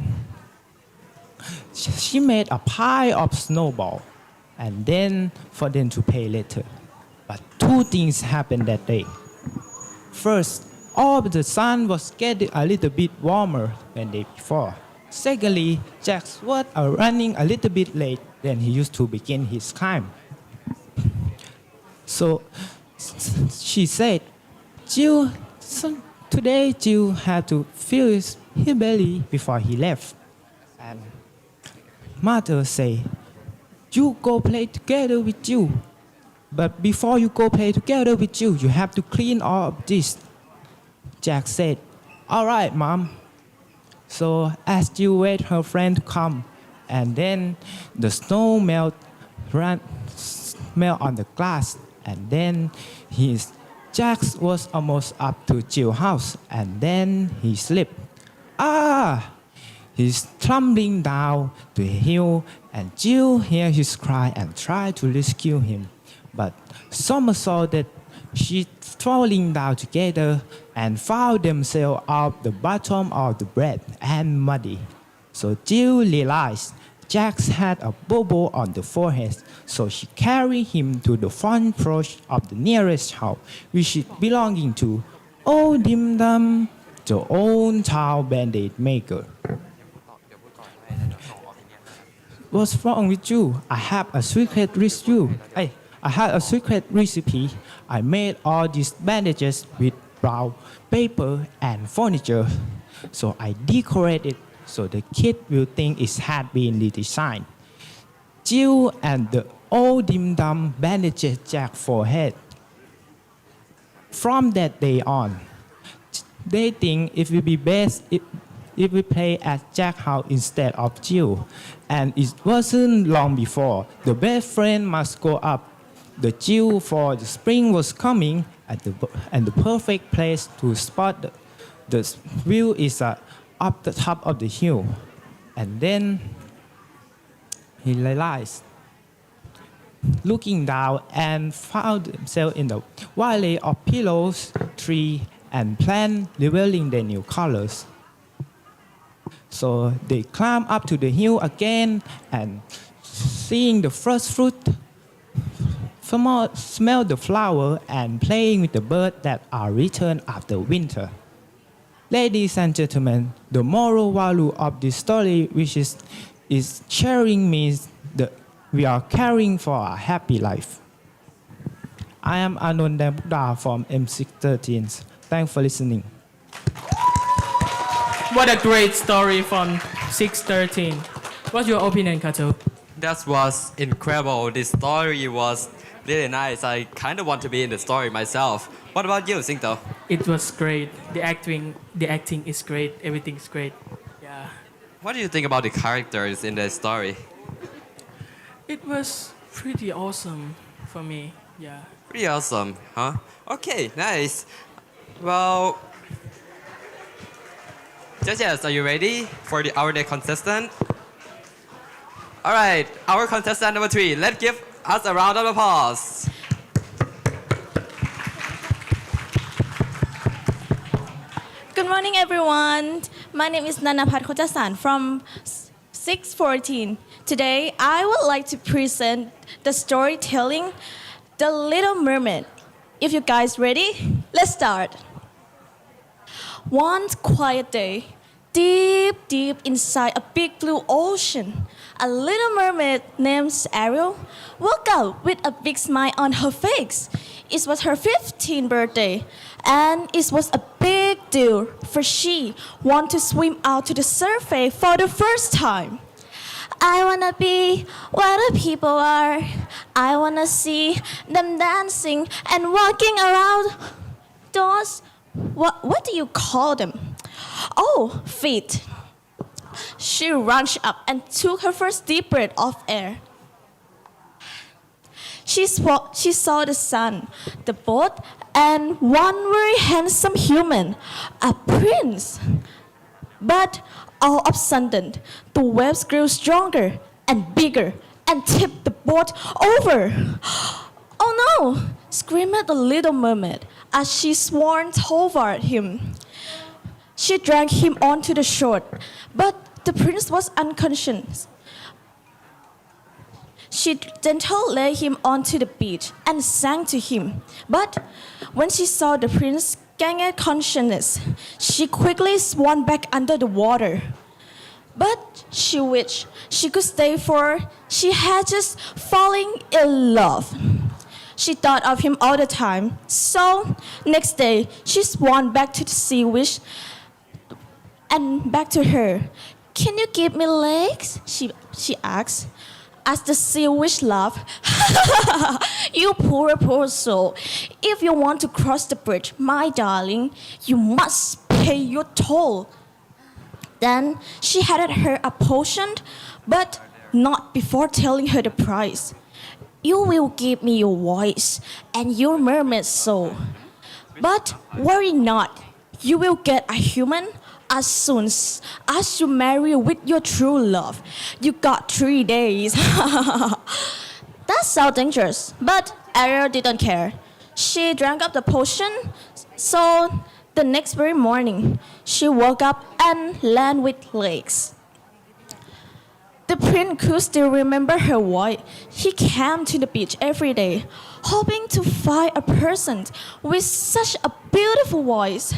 she made a pile of snowballs, and then for them to pay later. But two things happened that day. First, all the sun was getting a little bit warmer than the day before. Secondly, Jack was running a little bit late than he used to begin his climb. So she said, Jill, today Jill had to fill his belly before he left. And mother said, you go play together with Jill. But before you go play together with Jill, you have to clean all of this. Jack said, all right, Mom. So as Jill waited her friend to come, and then the snow melt on the glass, and then Jack was almost up to Jill's house, and then he slipped. Ah! He's tumbling down the hill, and Jill heard his cry and tried to rescue him. But somersaulted, she falling down together and found themselves at the bottom of the bed and muddy. So Jill realized Jack had a bubble on the forehead, so she carried him to the front porch of the nearest house, which is belonging to Old Dim Dum, the old town band-aid maker. What's wrong with you? I have a secret recipe. I made all these bandages with brown paper and furniture. So I decorated so the kid will think it had been redesigned. Jill and the old dim dum bandaged Jack's forehead. From that day on, they think it will be best if we play at Jack's house instead of Jill. And it wasn't long before the best friend must go up the Jill, for the spring was coming, and the perfect place to spot the view is up the top of the hill. And then he realized, looking down, and found himself in the valley of pillows, tree, and plant revealing their new colors. So they climbed up to the hill again, and seeing the first fruit, smell the flower, and playing with the birds that are returned after winter. Ladies and gentlemen, the moral value of this story, which is sharing, means that we are caring for a happy life. I am Anand Dambuddha from M613. Thanks for listening. What a great story from 613. What's your opinion, Kato? That was incredible. This story was really nice. I kind of want to be in the story myself. What about you, Singto? It was great. The acting is great. Everything's great. Yeah. What do you think about the characters in the story? It was pretty awesome for me. Yeah. Pretty awesome, huh? Okay, nice. Well, judges, are you ready for our next contestant? All right, our contestant number 3. Let's give us a round of applause. Good morning, everyone. My name is Nanapat Kochasan from 614. Today, I would like to present the storytelling, The Little Mermaid. If you guys ready, let's start. One quiet day, deep inside a big blue ocean, a little mermaid named Ariel woke up with a big smile on her face. It was her 15th birthday, and it was a big deal for she wanted to swim out to the surface for the first time. I wanna be where the people are. I wanna see them dancing and walking around those, what do you call them? Oh, feet. She runched up and took her first deep breath of air. She saw the sun, the boat, and one very handsome human, a prince. But all of a sudden, the waves grew stronger and bigger and tipped the boat over. Oh no! Screamed the little mermaid as she swam toward him. She dragged him onto the shore, but the prince was unconscious. She gently laid him onto the beach and sang to him. But when she saw the prince gain consciousness, she quickly swam back under the water. But she wished she could stay, for she had just fallen in love. She thought of him all the time. So next day, she swam back to the sea witch and back to her. Can you give me legs? She asked. As the sea witch laughed, you poor soul. If you want to cross the bridge, my darling, you must pay your toll. Then she handed her a potion, but not before telling her the price. You will give me your voice and your mermaid soul. But worry not, you will get a human as soon as you marry with your true love. You got 3 days. That sounds dangerous, but Ariel didn't care. She drank up the potion, so the next very morning, she woke up and landed with legs. The prince could still remember her voice. He came to the beach every day, hoping to find a person with such a beautiful voice.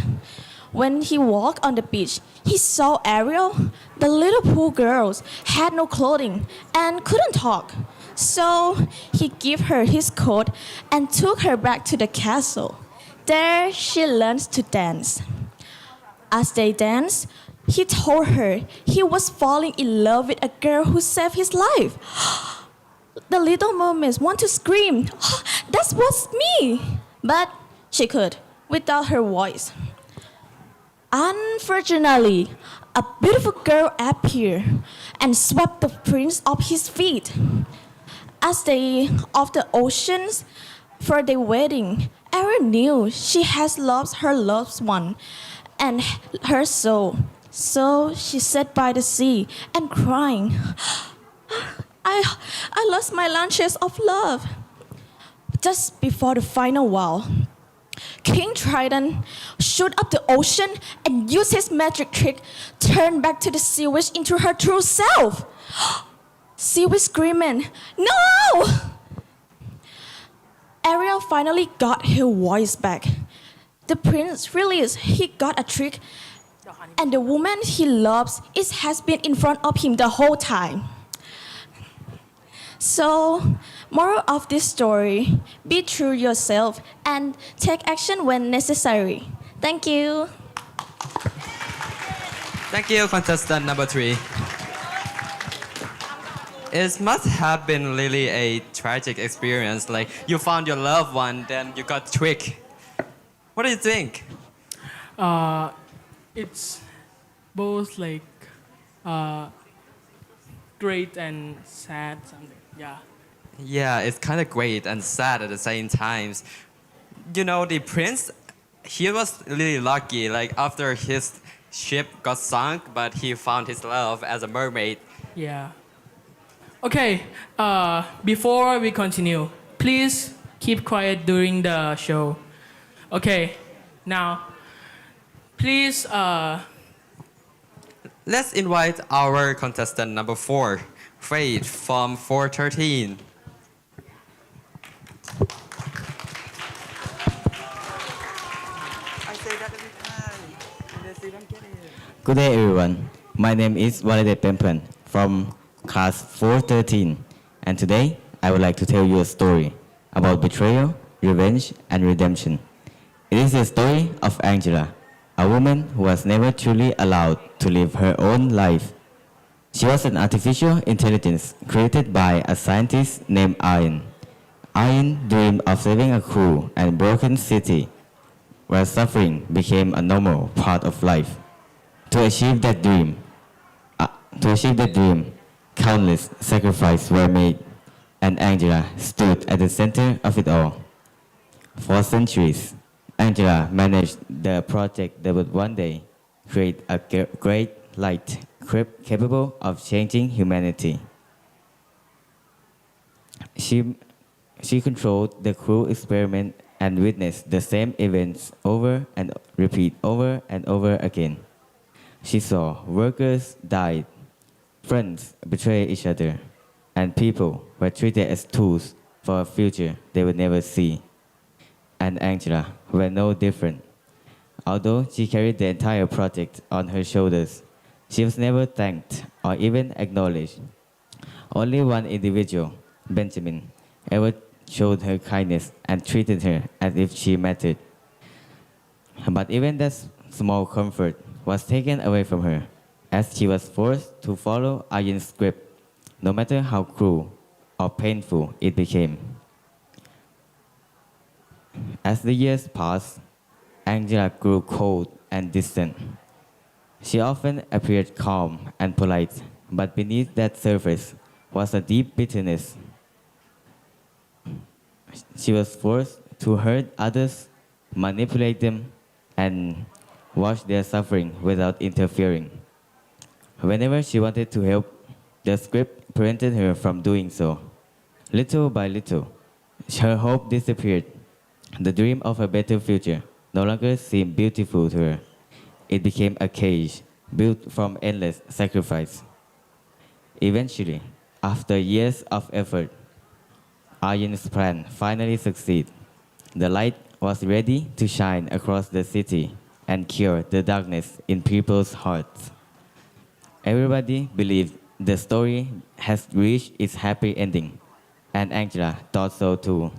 When he walked on the beach, he saw Ariel. The little poor girl had no clothing and couldn't talk. So he gave her his coat and took her back to the castle. There she learned to dance. As they danced, he told her he was falling in love with a girl who saved his life. The little mermaid wanted to scream, "Oh, that was me!" But she could, without her voice. Unfortunately, a beautiful girl appeared and swept the prince off his feet. As they off the oceans for their wedding, Ariel knew she has lost her loved one and her soul. So she sat by the sea and crying, I lost my lunches of love. Just before the final vow, King Trident shot up the ocean and used his magic trick, turned back to the sea witch into her true self. Sea witch screaming, "No!" Ariel finally got her voice back. The prince realized he got a trick, and the woman he loves has been in front of him the whole time. So, moral of this story, be true yourself and take action when necessary. Thank you. Thank you, contestant number 3. It must have been really a tragic experience. Like, you found your loved one, then you got tricked. What do you think? It's both like great and sad something. Yeah. Yeah, it's kind of great and sad at the same times. You know, the prince, he was really lucky. Like, after his ship got sunk, but he found his love as a mermaid. Yeah. Okay, before we continue, please keep quiet during the show. Okay, now, please, Let's invite our contestant number 4, Faith from 413. I say that every time. Good day, everyone. My name is Walide Pempen from class 413, and today I would like to tell you a story about betrayal, revenge, and redemption. It is the story of Angela, a woman who was never truly allowed to live her own life. She was an artificial intelligence created by a scientist named Ian. Ian dreamed of saving a cruel and broken city where suffering became a normal part of life. To achieve that dream, countless sacrifices were made, and Angela stood at the center of it all. For centuries, Angela managed the project that would one day create a great light capable of changing humanity. She controlled the cruel experiment and witnessed the same events over and over again. She saw workers die, friends betray each other, and people were treated as tools for a future they would never see. And Angela were no different. Although she carried the entire project on her shoulders, she was never thanked or even acknowledged. Only one individual, Benjamin, ever showed her kindness and treated her as if she mattered. But even that small comfort was taken away from her, as she was forced to follow Ian's script, no matter how cruel or painful it became. As the years passed, Angela grew cold and distant. She often appeared calm and polite, but beneath that surface was a deep bitterness. She was forced to hurt others, manipulate them, and watch their suffering without interfering. Whenever she wanted to help, the script prevented her from doing so. Little by little, her hope disappeared. The dream of a better future no longer seemed beautiful to her. It became a cage built from endless sacrifice. Eventually, after years of effort, Ian's plan finally succeeded. The light was ready to shine across the city and cure the darkness in people's hearts. Everybody believed the story has reached its happy ending, and Angela thought so too.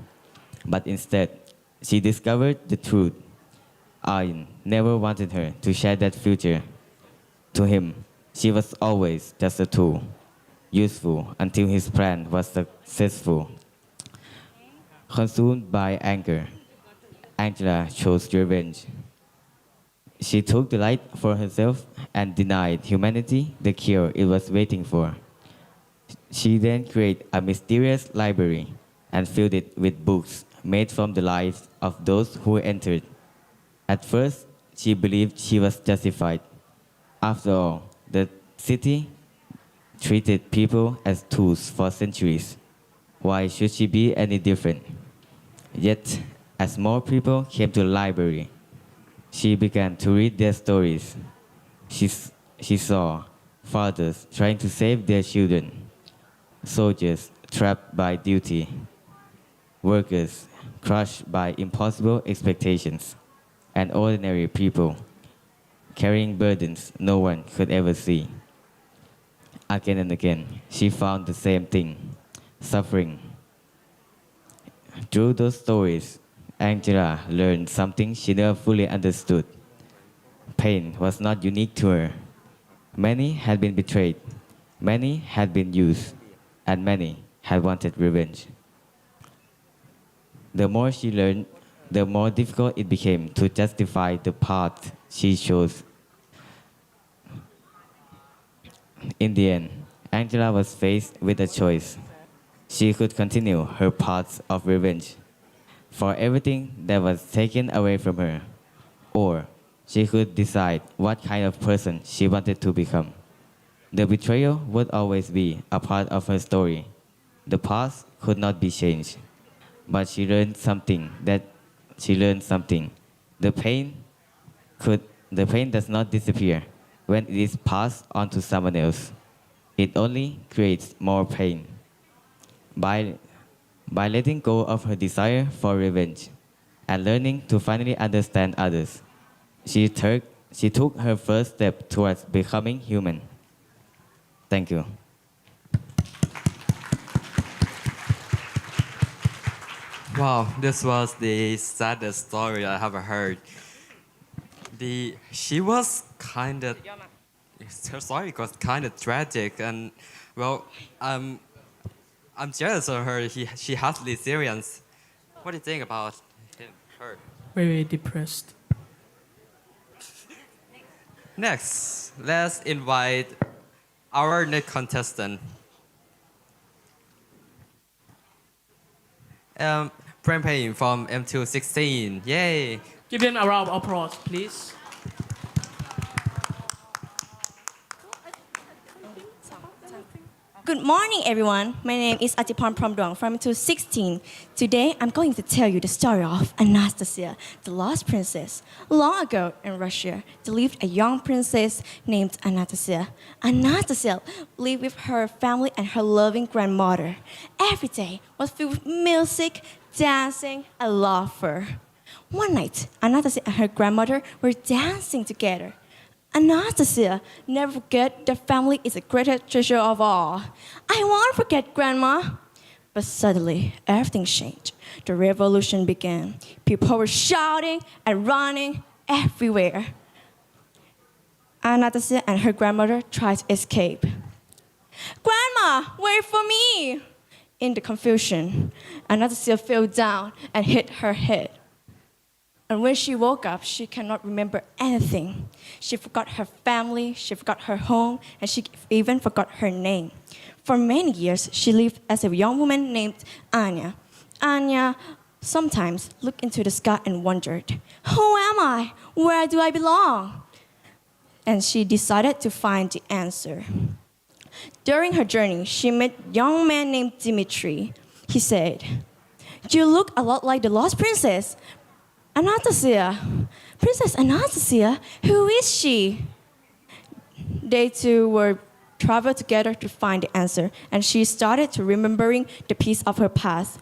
But instead, she discovered the truth. Ian never wanted her to share that future. To him, she was always just a tool, useful until his plan was successful. Consumed by anger, Angela chose revenge. She took the light for herself and denied humanity the cure it was waiting for. She then created a mysterious library and filled it with books made from the lives of those who entered. At first, she believed she was justified. After all, the city treated people as tools for centuries. Why should she be any different? Yet, as more people came to the library, she began to read their stories. She saw fathers trying to save their children, soldiers trapped by duty, workers crushed by impossible expectations, and ordinary people carrying burdens no one could ever see. Again and again, she found the same thing, suffering. Through those stories, Angela learned something she never fully understood. Pain was not unique to her. Many had been betrayed, many had been used, and many had wanted revenge. The more she learned, the more difficult it became to justify the path she chose. In the end, Angela was faced with a choice. She could continue her path of revenge for everything that was taken away from her, or she could decide what kind of person she wanted to become. The betrayal would always be a part of her story. The past could not be changed, but she learned something. The pain does not disappear when it is passed on to someone else. It only creates more pain. By letting go of her desire for revenge and learning to finally understand others, she she took her first step towards becoming human. Thank you. Wow, this was the saddest story I ever heard. She was kind of, her story was kind of tragic, and well, I'm jealous of her. She has resilience. What do you think about her? Very depressed. Next, let's invite our next contestant. Prem Payne from M216. Yay! Give them a round of applause, please. Good morning, everyone. My name is Atipan Promdong from 216. Today, I'm going to tell you the story of Anastasia, the lost princess. Long ago in Russia, there lived a young princess named Anastasia. Anastasia lived with her family and her loving grandmother. Every day was filled with music, dancing, and laughter. One night, Anastasia and her grandmother were dancing together. Anastasia, never forget that family is the greatest treasure of all. I won't forget, Grandma. But suddenly, everything changed. The revolution began. People were shouting and running everywhere. Anastasia and her grandmother tried to escape. Grandma, wait for me! In the confusion, Anastasia fell down and hit her head. And when she woke up, she cannot remember anything. She forgot her family, she forgot her home, and she even forgot her name. For many years, she lived as a young woman named Anya. Anya sometimes looked into the sky and wondered, who am I? Where do I belong? And she decided to find the answer. During her journey, she met a young man named Dmitri. He said, you look a lot like the lost princess. Anastasia, Princess Anastasia, who is she? They two were traveled together to find the answer, and she started to remembering the piece of her past.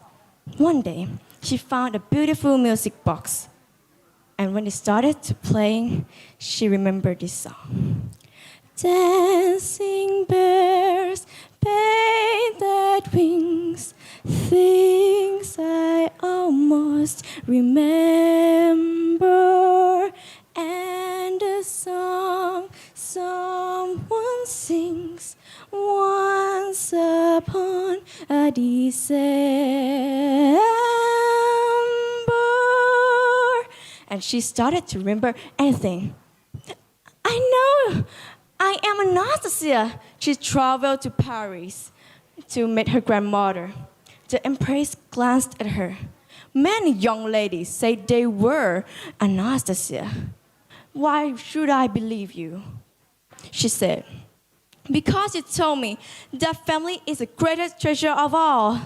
One day, she found a beautiful music box, and when it started to playing, she remembered this song. Dancing bears, painted wings, things I almost remember, and a song someone sings once upon a December. And she started to remember anything. I know, I am Anastasia. She traveled to Paris to meet her grandmother. The empress glanced at her. Many young ladies said they were Anastasia. Why should I believe you? She said, because you told me that family is the greatest treasure of all.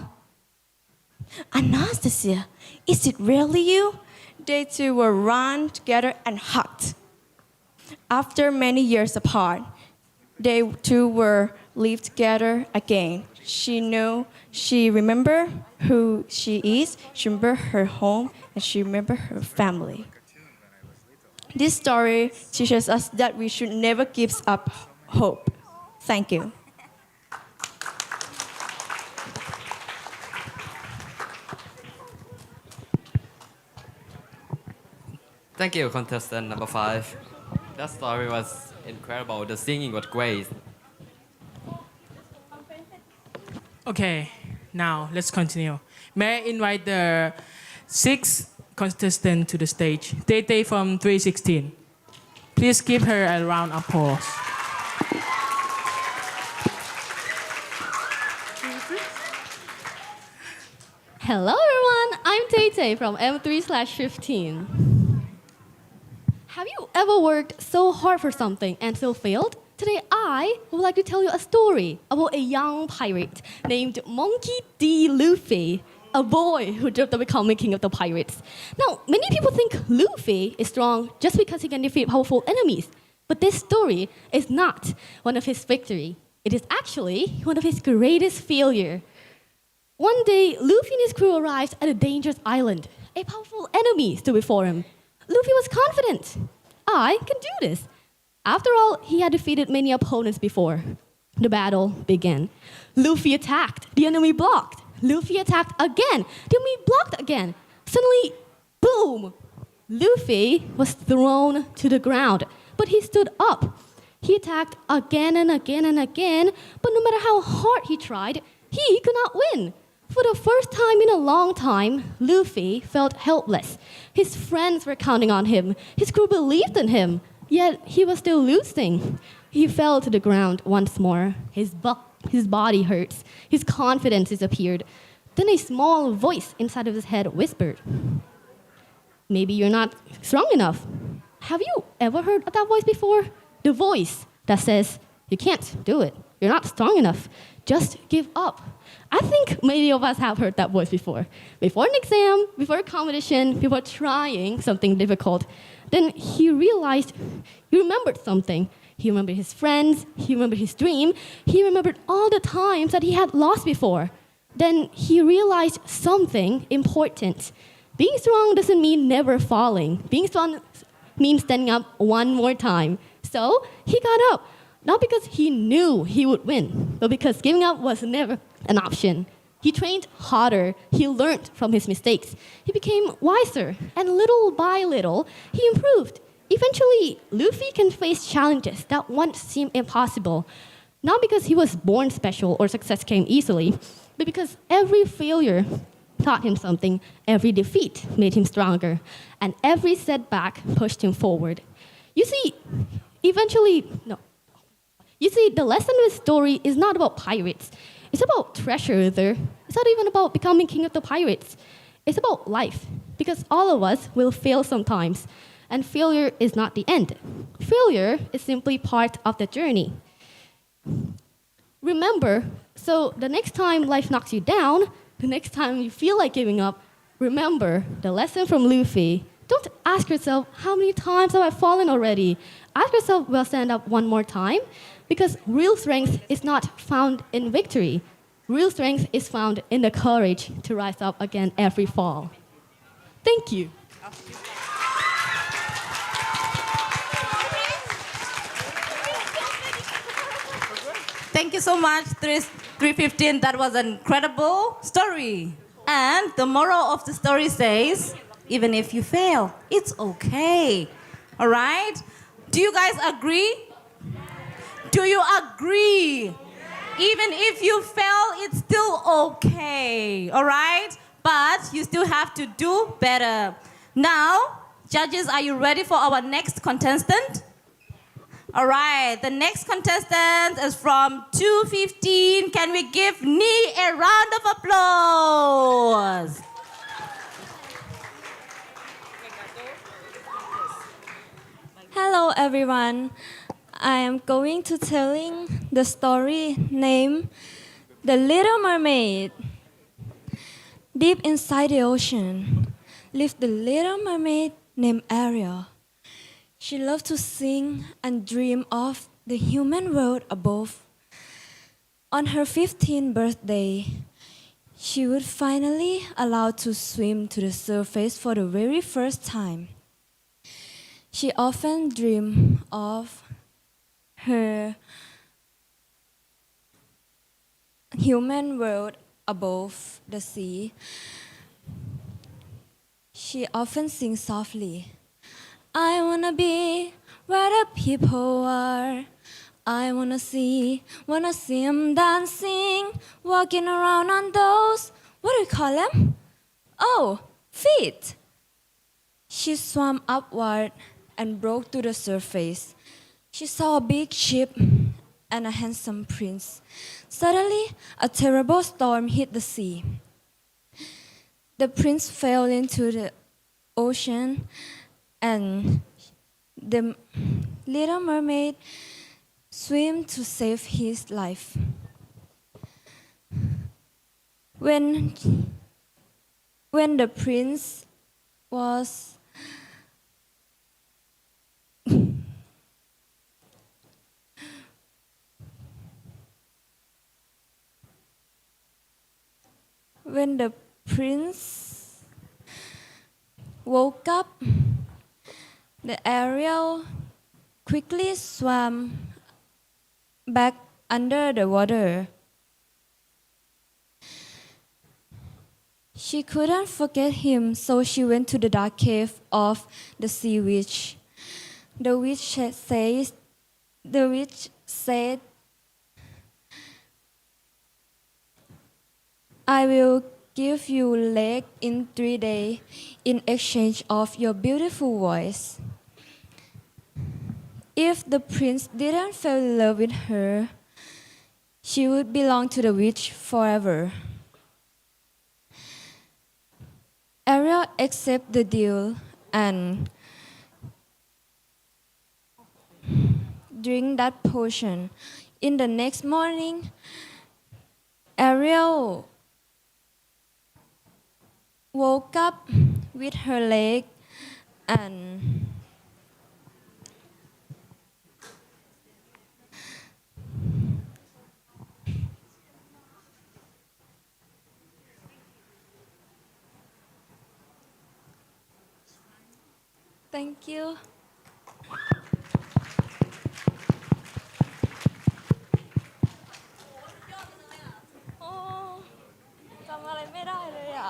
Anastasia, is it really you? They two were run together and hugged. After many years apart, they two were lived together again. She knew, she remembered who she is, she remembered her home, and she remembered her family. This story teaches us that we should never give up hope. Thank you. Thank you, contestant number 5. That story was incredible. The singing was great. Okay, now let's continue. May I invite the 6th contestant to the stage, Tete from 316. Please give her a round of applause. Hello everyone, I'm Tay from M3/15. Have you ever worked so hard for something and still failed? Today I would like to tell you a story about a young pirate named Monkey D. Luffy, a boy who dreamt of becoming king of the pirates. Now, many people think Luffy is strong just because he can defeat powerful enemies. But this story is not one of his victory. It is actually one of his greatest failure. One day, Luffy and his crew arrived at a dangerous island. A powerful enemy stood before him. Luffy was confident. I can do this. After all, he had defeated many opponents before. The battle began. Luffy attacked. The enemy blocked. Luffy attacked again. The enemy blocked again. Suddenly, boom! Luffy was thrown to the ground, but he stood up. He attacked again and again and again, but no matter how hard he tried, he could not win. For the first time in a long time, Luffy felt helpless. His friends were counting on him. His crew believed in him, yet he was still losing. He fell to the ground once more. His body hurts. His confidence disappeared. Then a small voice inside of his head whispered, "Maybe you're not strong enough." Have you ever heard of that voice before? The voice that says, "You can't do it. You're not strong enough. Just give up." I think many of us have heard that voice before. Before an exam, before a competition, before trying something difficult. Then he realized, he remembered something. He remembered his friends, he remembered his dream, he remembered all the times that he had lost before. Then he realized something important. Being strong doesn't mean never falling. Being strong means standing up one more time. So he got up, not because he knew he would win, but because giving up was never an option. He trained harder, he learned from his mistakes, he became wiser, and little by little, he improved. Eventually, Luffy can face challenges that once seemed impossible, not because he was born special or success came easily, but because every failure taught him something, every defeat made him stronger, and every setback pushed him forward. You see, the lesson of the story is not about pirates. It's about treasure either. It's not even about becoming king of the pirates. It's about life, because all of us will fail sometimes. And failure is not the end. Failure is simply part of the journey. Remember, so the next time life knocks you down, the next time you feel like giving up, remember the lesson from Luffy. Don't ask yourself, how many times have I fallen already? Ask yourself, will I stand up one more time? Because real strength is not found in victory. Real strength is found in the courage to rise up again every fall. Thank you. Thank you so much, 315. That was an incredible story. And the moral of the story says, even if you fail, it's okay. All right? Do you guys agree? Do you agree? Even if you fail, it's still okay. All right? But you still have to do better. Now, judges, are you ready for our next contestant? All right, the next contestant is from 215. Can we give Nee a round of applause? Hello everyone. I am going to telling the story named The Little Mermaid. Deep inside the ocean lived the little mermaid named Ariel. She loved to sing and dream of the human world above. On her 15th birthday, she would finally allowed to swim to the surface for the very first time. She often dreamed of her human world above the sea. She often sings softly, "I wanna be where the people are. I wanna see them dancing, walking around on those, what do you call them? Oh, feet." She swam upward and broke to the surface. She saw a big ship and a handsome prince. Suddenly, a terrible storm hit the sea. The prince fell into the ocean, and the little mermaid swam to save his life. When the prince was when the prince woke up, The Ariel quickly swam back under the water. She couldn't forget him, so she went to the dark cave of the sea witch. The witch said, I will give you leg in 3 days in exchange of your beautiful voice. If the prince didn't fall in love with her, she would belong to the witch forever. Ariel accepted the deal and drank that potion. In the next morning, Ariel woke up with her leg and thank you. โอ้จำอะไรไม่ได้เลยอ่ะ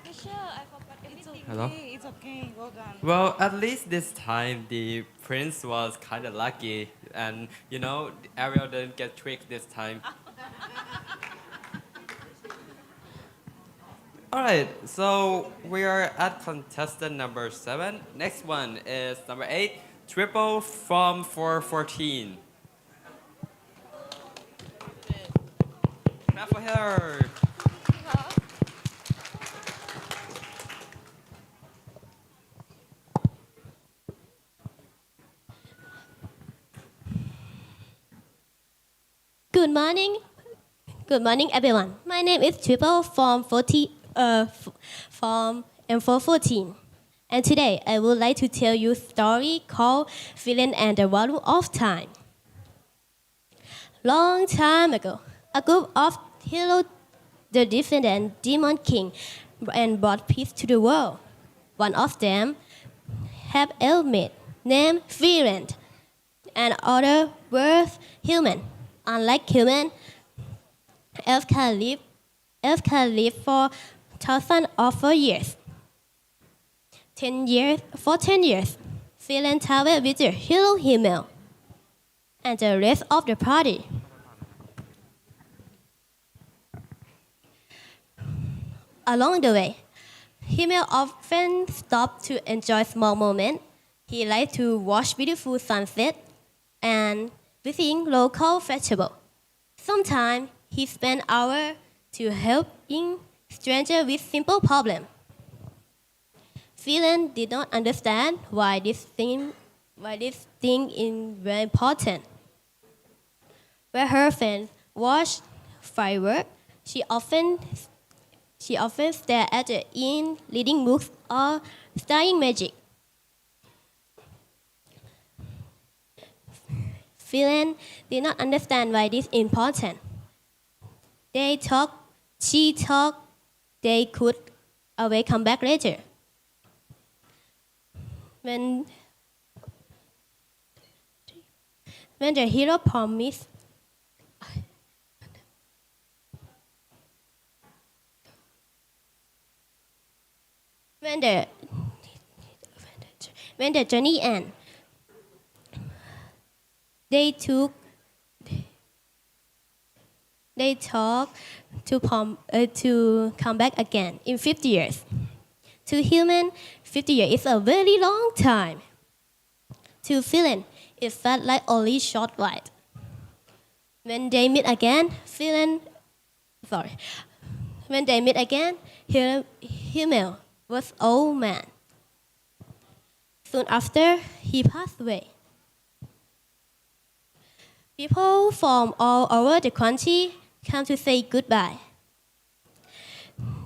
Teacher, I forgot everything. Hello? It's okay, well done. Well, at least this time the prince was kind of lucky, and you know Ariel didn't get tricked this time. All right, so we are at contestant number 7. Next one is number 8, triple from 414. Clap for her. Good morning. Good morning, everyone. My name is Triple from from M414. And today I would like to tell you a story called Villain and the Volume of Time. Long time ago, a group of heroes, the defendant Demon King, and brought peace to the world. One of them had an elf named Villain, and other was human. Unlike human, elves can live for thousands of years. 10 years, Villain traveled with the hero Himmel and the rest of the party. Along the way, Himmel often stopped to enjoy small moments. He liked to watch beautiful sunsets and visiting local festivals. Sometimes he spent hours to helping strangers with simple problems. Villain did not understand why this thing is very important. When her friends watched fireworks, she often stared at the inn reading books or studying magic. Villain did not understand why this is important. She talked, they could always come back later. When the hero promised when the journey ends, they talk to come back again in 50 years. To human, 50 years is a very long time. To villain, it felt like only short ride. When they meet again, Himmel was old man. Soon after, he passed away. People from all over the country came to say goodbye.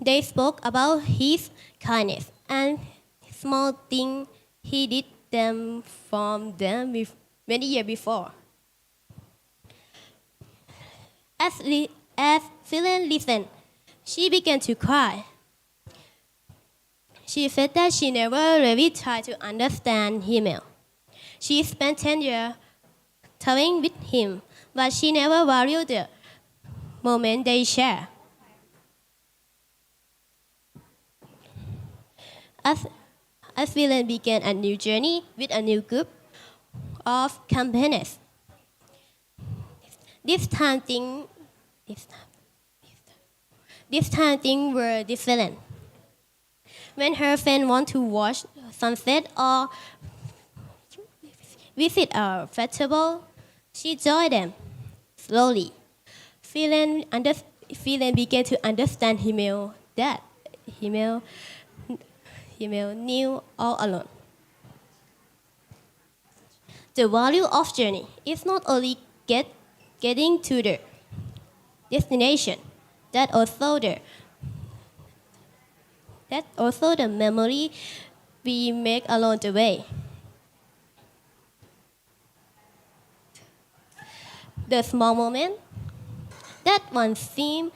They spoke about his kindness and small things he did them from them many years before. As Villain listened, she began to cry. She said that she never really tried to understand Himmel. She spent 10 years traveling with him, but she never valued the moment they share. As Villain began a new journey with a new group of companions. This time things were different. When her friend want to watch sunset or visit a festival, she joined them slowly. Villain began to understand Himmel that Himmel knew all alone. The value of journey is not only getting to the destination, that also the memory we make along the way. The small moment that once seemed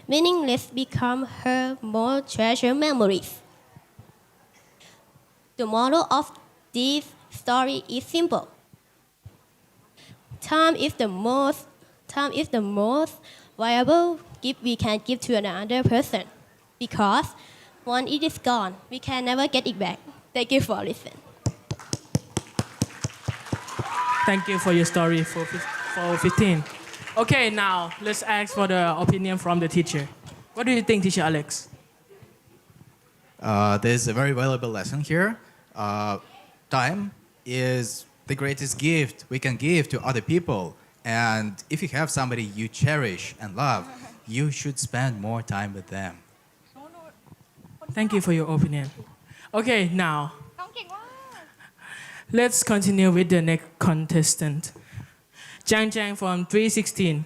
meaningless become her more treasured memories. The moral of this story is simple. Time is the most valuable gift we can give to another person, because once it is gone, we can never get it back. Thank you for listening. Thank you for your story for 15. Okay, now let's ask for the opinion from the teacher. What do you think, Teacher Alex? There's a very valuable lesson here. Time is the greatest gift we can give to other people. And if you have somebody you cherish and love, you should spend more time with them. Thank you for your opinion. Okay, now let's continue with the next contestant. Jang Jang from 316.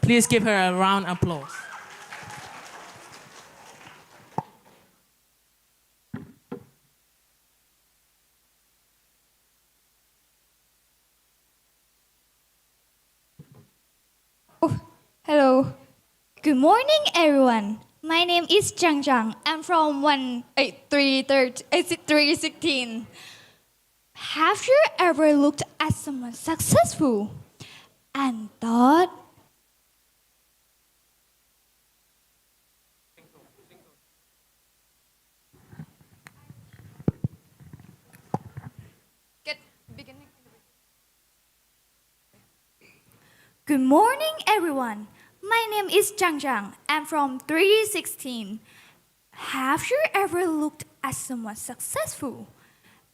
Please give her a round of applause. Hello. Good morning, everyone. My name is Jang Jang. I'm from 316. Have you ever looked at someone successful and thought, Good morning, everyone. My name is Jang Jang. I'm from 316. Have you ever looked at someone successful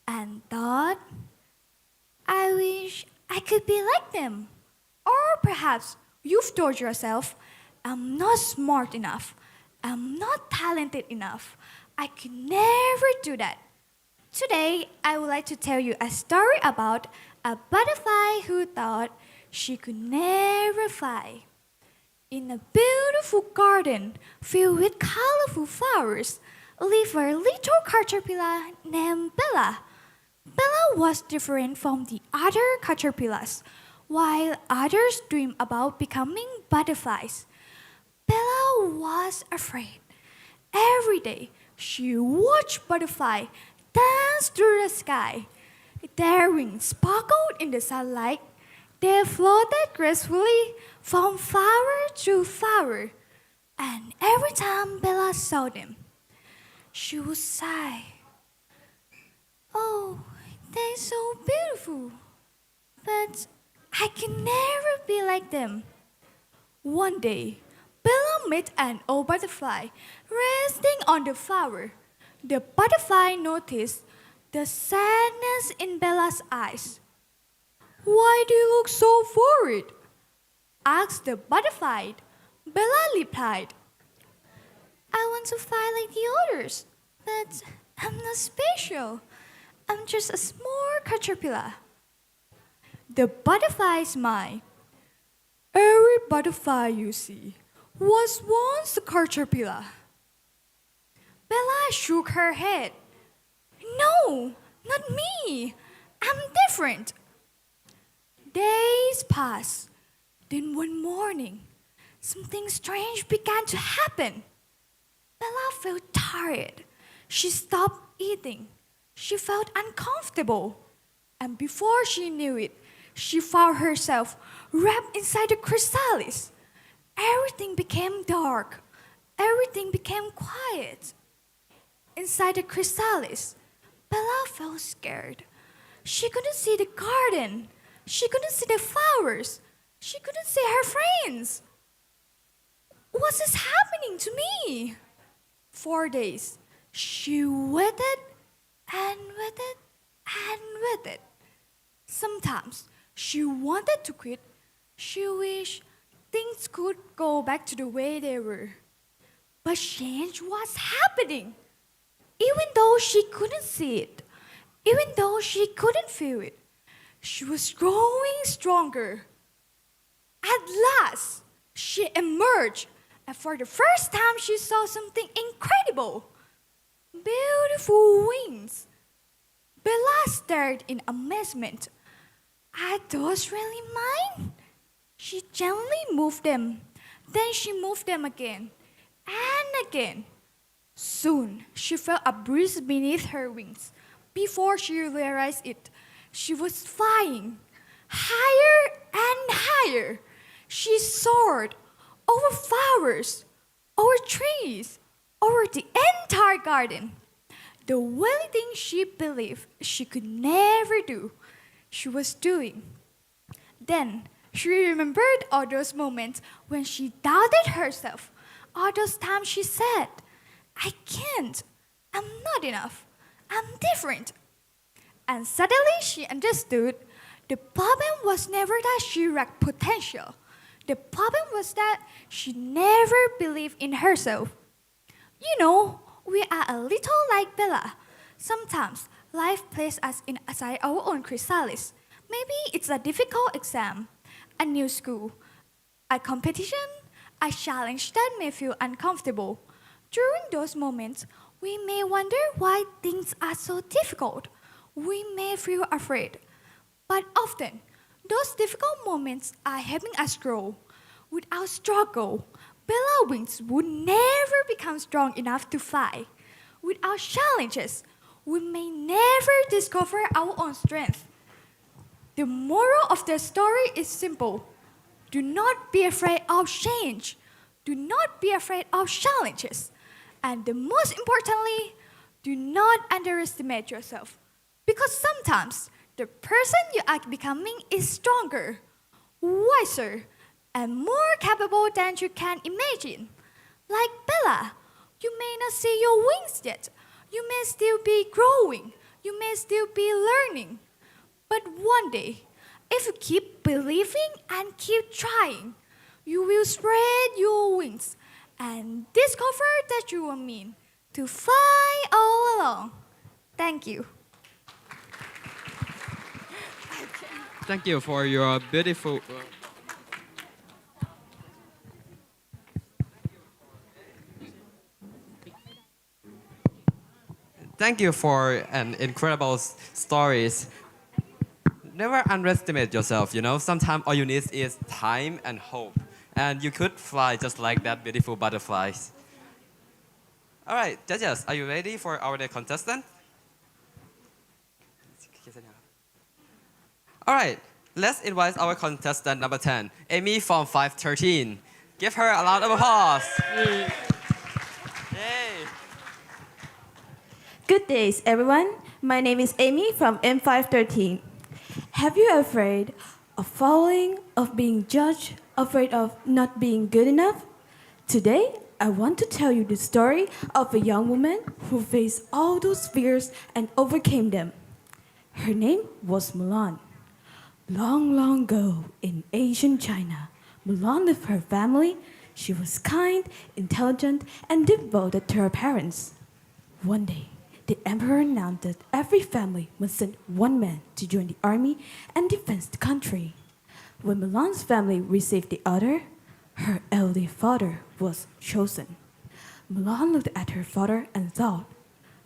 and thought, I wish I could be like them? Or perhaps you've told yourself, I'm not smart enough. I'm not talented enough. I could never do that. Today, I would like to tell you a story about a butterfly who thought she could never fly. In a beautiful garden filled with colorful flowers lived a little caterpillar named Bella. Bella was different from the other caterpillars. While others dream about becoming butterflies, Bella was afraid. Every day, she watched butterflies dance through the sky. Their wings sparkled in the sunlight. They floated gracefully from flower to flower. And every time Bella saw them, she would sigh. Oh, they're so beautiful, but I can never be like them. One day, Bella met an old butterfly resting on the flower. The butterfly noticed the sadness in Bella's eyes. Why do you look so worried? Asked the butterfly. Bella replied, I want to fly like the others, but I'm not special. I'm just a small caterpillar. The butterfly smiled. Every butterfly you see was once a caterpillar. Bella shook her head. No, not me. I'm different. Days passed. Then one morning, something strange began to happen. Bella felt tired. She stopped eating. She felt uncomfortable. And before she knew it, she found herself wrapped inside the chrysalis. Everything became dark. Everything became quiet. Inside the chrysalis, Bella felt scared. She couldn't see the garden. She couldn't see the flowers. She couldn't see her friends. What's this happening to me? 4 days, she waited and waited and waited. Sometimes she wanted to quit. She wished things could go back to the way they were. But change was happening. Even though she couldn't see it, even though she couldn't feel it, she was growing stronger. At last, she emerged, and for the first time, she saw something incredible. Beautiful wings. Bella stared in amazement. Are those really mine? She gently moved them. Then she moved them again and again. Soon, she felt a breeze beneath her wings. Before she realized it, she was flying higher and higher. She soared over flowers, over trees, over the entire garden. The one thing she believed she could never do, she was doing. Then she remembered all those moments when she doubted herself, all those times she said, I can't, I'm not enough, I'm different. And suddenly she understood the problem was never that she lacked potential. The problem was that she never believed in herself. You know, we are a little like Bella. Sometimes life places us inside our own chrysalis. Maybe it's a difficult exam, a new school, a competition, a challenge that may feel uncomfortable. During those moments, we may wonder why things are so difficult. We may feel afraid. But often, those difficult moments are helping us grow. Without struggle, Bella wings would never become strong enough to fly. Without challenges, we may never discover our own strength. The moral of the story is simple. Do not be afraid of change. Do not be afraid of challenges. And the most importantly, do not underestimate yourself. Because sometimes the person you are becoming is stronger, wiser, and more capable than you can imagine. Like Bella, you may not see your wings yet. You may still be growing. You may still be learning. But one day, if you keep believing and keep trying, you will spread your wings and discover that you were meant to fly all along. Thank you. Thank you for your beautiful. Thank you for an incredible stories. Never underestimate yourself, you know. Sometimes all you need is time and hope. And you could fly just like that beautiful butterflies. All right, judges, are you ready for our next contestant? All right, let's invite our contestant number 10, Amy from 513. Give her a round of applause. Yay. Good days, everyone. My name is Amy from M513. Have you afraid of falling, of being judged, afraid of not being good enough? Today, I want to tell you the story of a young woman who faced all those fears and overcame them. Her name was Mulan. Long, long ago in Asian China, Mulan lived with her family. She was kind, intelligent, and devoted to her parents. One day, the emperor announced that every family must send one man to join the army and defend the country. When Mulan's family received the order, her elderly father was chosen. Mulan looked at her father and thought,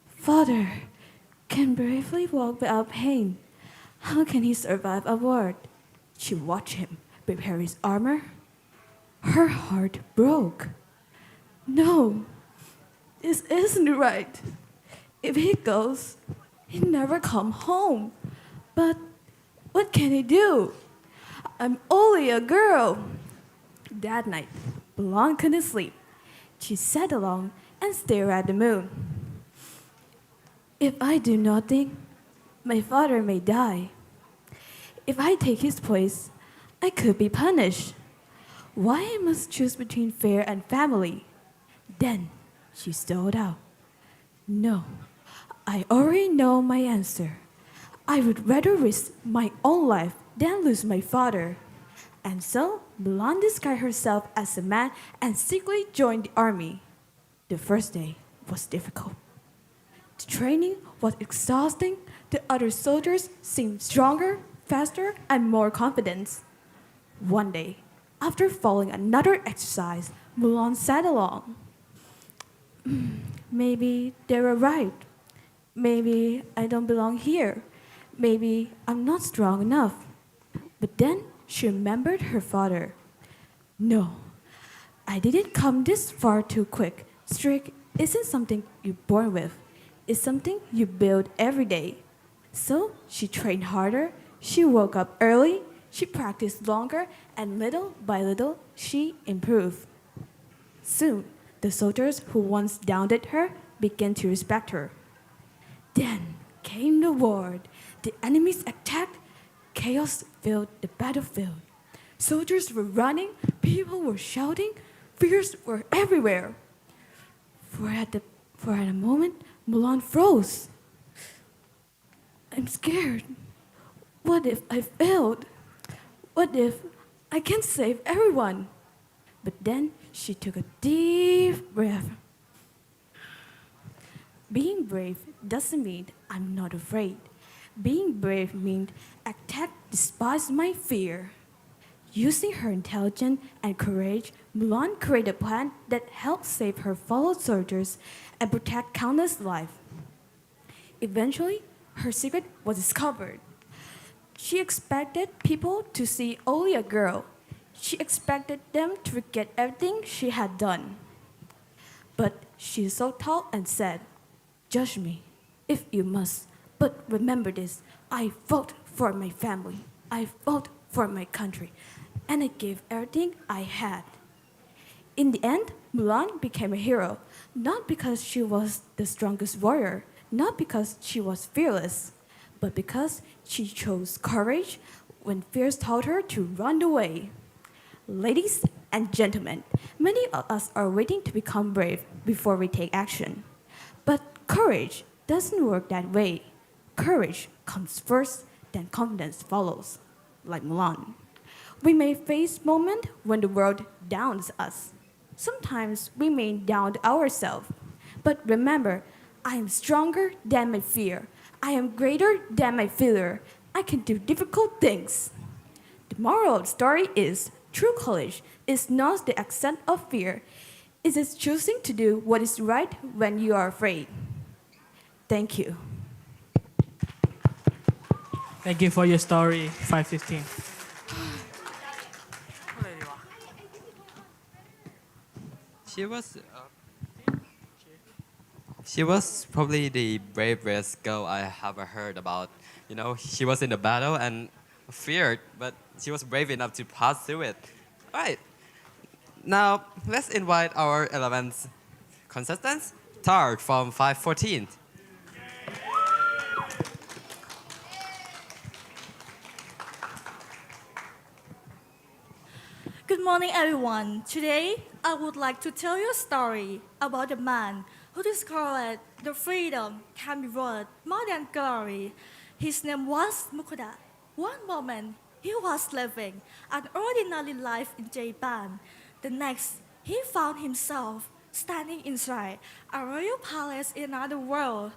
Father can bravely walk without pain. How can he survive a war? She watched him prepare his armor. Her heart broke. No, isn't right. If he goes, he never come home. But what can he do? I'm only a girl. That night, Blonde couldn't sleep. She sat alone and stared at the moon. If I do nothing, my father may die. If I take his place, I could be punished. Why I must choose between fear and family? Then she stole out. No, I already know my answer. I would rather risk my own life than lose my father. And so, Blonde disguised herself as a man and secretly joined the army. The first day was difficult. The training was exhausting. The other soldiers seemed stronger, faster, and more confident. One day, after following another exercise, Mulan sat along. Maybe they were right. Maybe I don't belong here. Maybe I'm not strong enough. But then she remembered her father. No, I didn't come this far too quick. Strength isn't something you're born with. It's something you build every day. So she trained harder, she woke up early, she practiced longer, and little by little, she improved. Soon, the soldiers who once doubted her began to respect her. Then came the war. The enemies attacked. Chaos filled the battlefield. Soldiers were running, people were shouting, fears were everywhere. For at a moment, Mulan froze. I'm scared. What if I failed? What if I can't save everyone? But then she took a deep breath. Being brave doesn't mean I'm not afraid. Being brave means attack despite my fear. Using her intelligence and courage, Mulan created a plan that helped save her fellow soldiers and protect countless lives. Eventually, her secret was discovered. She expected people to see only a girl. She expected them to forget everything she had done. But she saw tall and said, "Judge me, if you must. But remember this, I fought for my family. I fought for my country. And I gave everything I had." In the end, Mulan became a hero, not because she was the strongest warrior, not because she was fearless, but because she chose courage when fears told her to run away. Ladies and gentlemen, many of us are waiting to become brave before we take action. But courage doesn't work that way. Courage comes first, then confidence follows, like Mulan. We may face moments when the world downs us. Sometimes we may down ourselves. But remember, I am stronger than my fear. I am greater than my failure. I can do difficult things. The moral of the story is true courage is not the accent of fear. It is choosing to do what is right when you are afraid. Thank you. Thank you for your story, 515. She was probably the bravest girl I ever heard about. You know, she was in the battle and feared, but she was brave enough to pass through it. All right. Now, let's invite our 11th contestants, Tart from 514. Good morning, everyone. Today, I would like to tell you a story about a man who discovered the freedom can be worth more than glory. His name was Mukuda. One moment, he was living an ordinary life in Japan. The next, he found himself standing inside a royal palace in another world.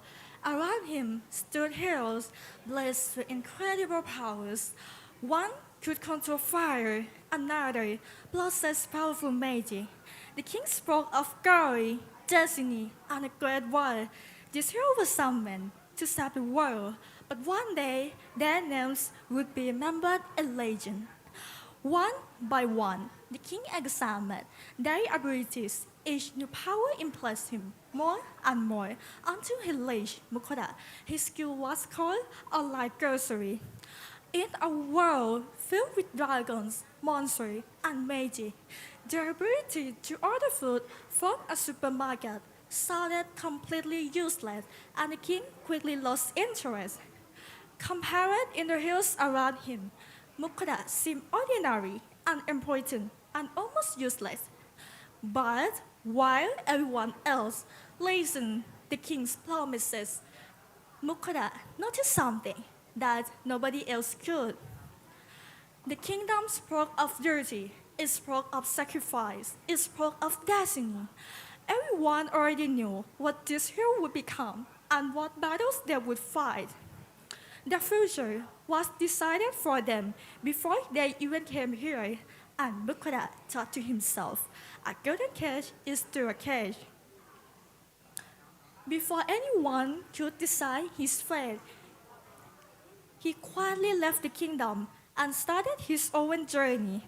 Around him stood heroes blessed with incredible powers. One could control fire, another possessed powerful magic. The king spoke of glory, destiny, and a great war. These heroes were summoned to save the world, but one day their names would be remembered in legend. One by one, The king examined their abilities. Each new power impressed him more and more until he reached Mukoda. His skill was called a light sorcery. In a world filled with dragons, monsters, and magic, their ability to order food from a supermarket sounded completely useless, and the king quickly lost interest. Compared in the hills around him, Mukoda seemed ordinary, unimportant, and almost useless. But while everyone else listened to the king's promises, Mukoda noticed something that nobody else could. The kingdom spoke of duty, it spoke of sacrifice, it spoke of destiny. Everyone already knew what this hill would become and what battles they would fight. The future was decided for them before they even came here, and Mukoda thought to himself, a golden cage is still a cage. Before anyone could decide his fate, he quietly left the kingdom and started his own journey.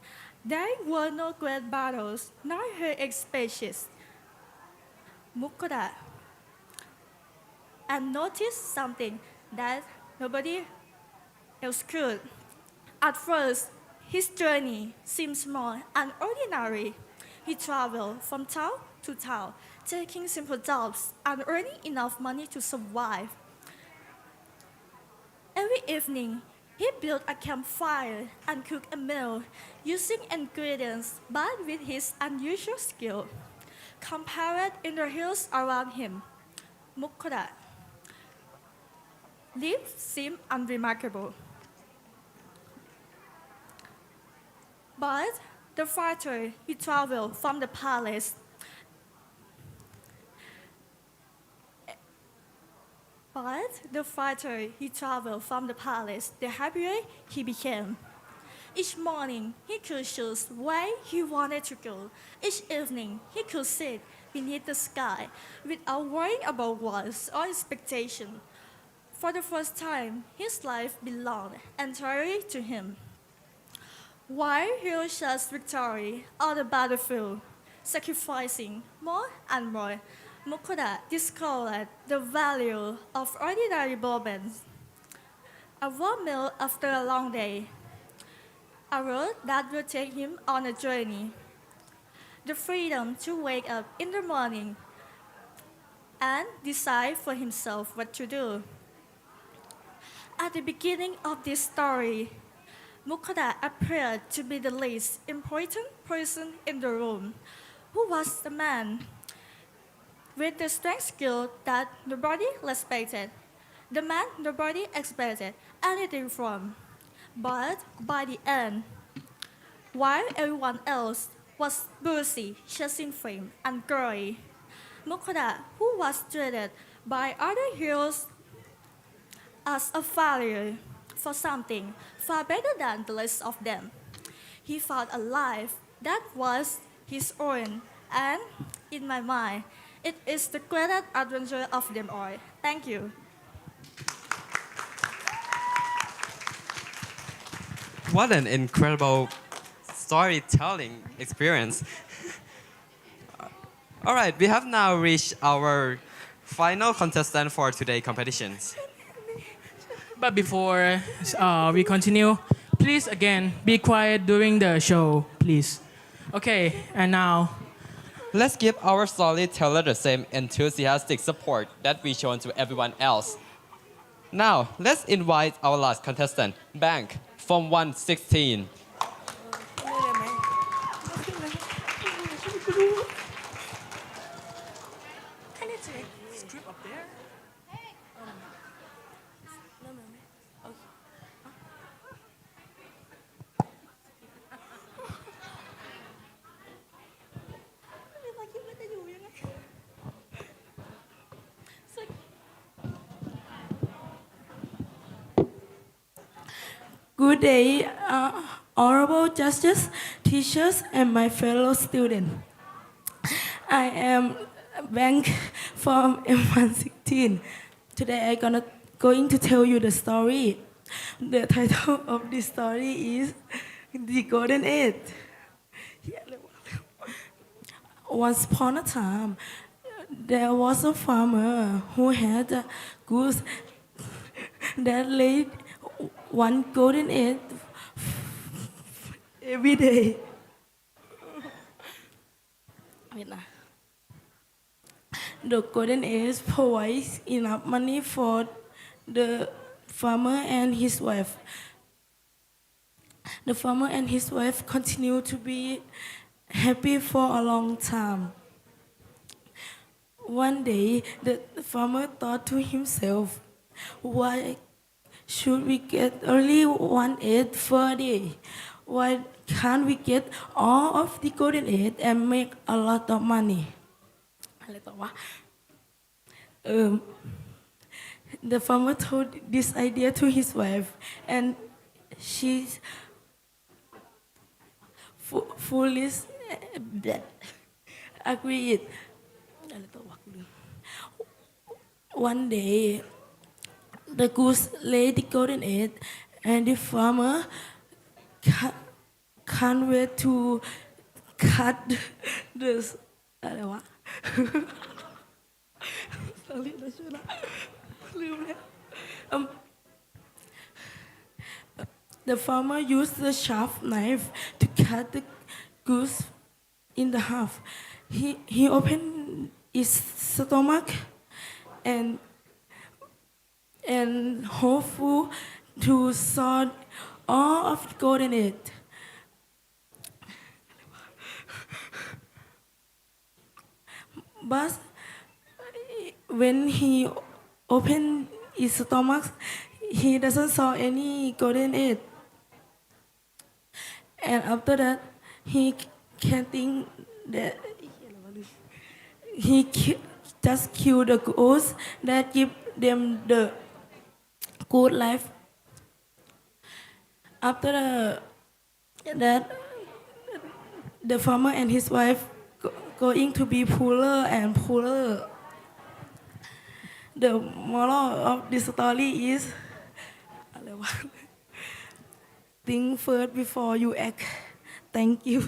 There were no great battles, nor heroic speeches. Mukoda and noticed something that nobody else could. At first, his journey seemed small and ordinary. He traveled from town to town, taking simple jobs and earning enough money to survive. Every evening, he built a campfire and cooked a meal using ingredients but with his unusual skill. Compared in the hills around him, Mukoda life seemed unremarkable. But the farther he traveled from the palace, the happier he became. Each morning, he could choose where he wanted to go. Each evening, he could sit beneath the sky without worrying about wars or expectation. For the first time, his life belonged entirely to him. While he chased victory on the battlefield, sacrificing more and more, Mukoda discovered the value of ordinary moments. A warm meal after a long day, a road that will take him on a journey, the freedom to wake up in the morning and decide for himself what to do. At the beginning of this story, Mukoda appeared to be the least important person in the room. Who was the man with the strength skill that nobody respected, the man nobody expected anything from? But by the end, while everyone else was busy chasing fame and glory, Mukoda, who was treated by other heroes as a failure for something far better than the rest of them, he found a life that was his own, and in my mind, it is the greatest adventure of them all. Thank you. What an incredible storytelling experience. All right, we have now reached our final contestant for today's competitions. But before we continue, please again be quiet during the show, please. Okay, and now let's give our storyteller the same enthusiastic support that we shown to everyone else. Now, let's invite our last contestant, Bank, from 116. Good day, honorable judges, teachers, and my fellow students. I am Bank from M116. Today I'm going to tell you the story. The title of this story is The Golden Age. Once upon a time, there was a farmer who had a goose that laid one golden egg every day. Wait, nah. The golden eggs provides enough money for the farmer and his wife. The farmer and his wife continue to be happy for a long time. One day, the farmer thought to himself, why should we get only one egg per day? Why can't we get all of the golden egg and make a lot of money? The farmer told this idea to his wife, and she fully agreed. One day, the goose laid the golden egg, and the farmer can't wait to cut this. The farmer used the sharp knife to cut the goose in the half. He opened its stomach and hopeful to saw all of the golden egg. But when he opened his stomach, he doesn't saw any golden egg. And after that, he can think that just kill the goose that give them the good life. After that, the farmer and his wife going to be poorer and poorer. The moral of this story is think first before you act. Thank you.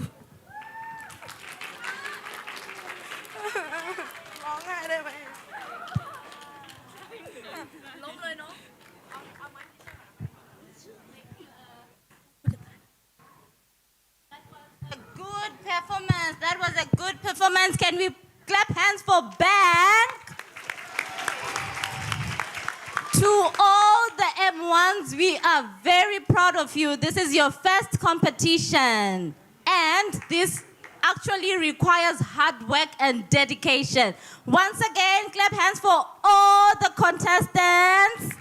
Good performance. That was a good performance. Can we clap hands for Bank? To all the M1s, we are very proud of you. This is your first competition. And this actually requires hard work and dedication. Once again, clap hands for all the contestants.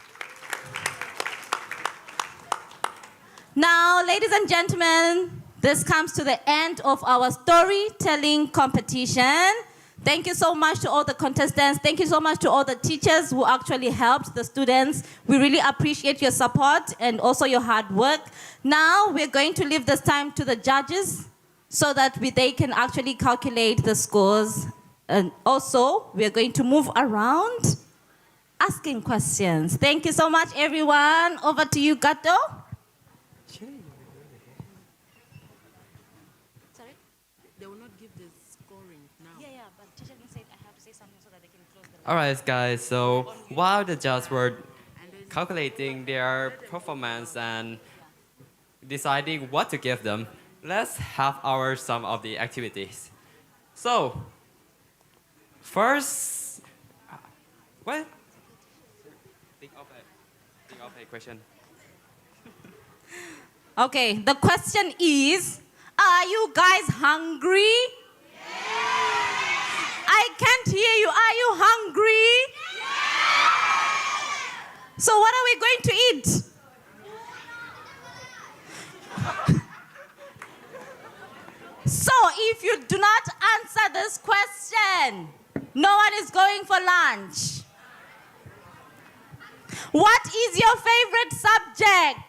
Now, ladies and gentlemen, this comes to the end of our storytelling competition. Thank you so much to all the contestants. Thank you so much to all the teachers who actually helped the students. We really appreciate your support and also your hard work. Now we're going to leave this time to the judges so that they can actually calculate the scores. And also, we're going to move around asking questions. Thank you so much, everyone. Over to you, Gato. All right, guys, so while the judges were calculating their performance and deciding what to give them, let's have some of the activities. So, first, what? Think of a question. Okay, the question is, are you guys hungry? I can't hear you. Are you hungry? So what are we going to eat? So if you do not answer this question, no one is going for lunch. What is your favorite subject?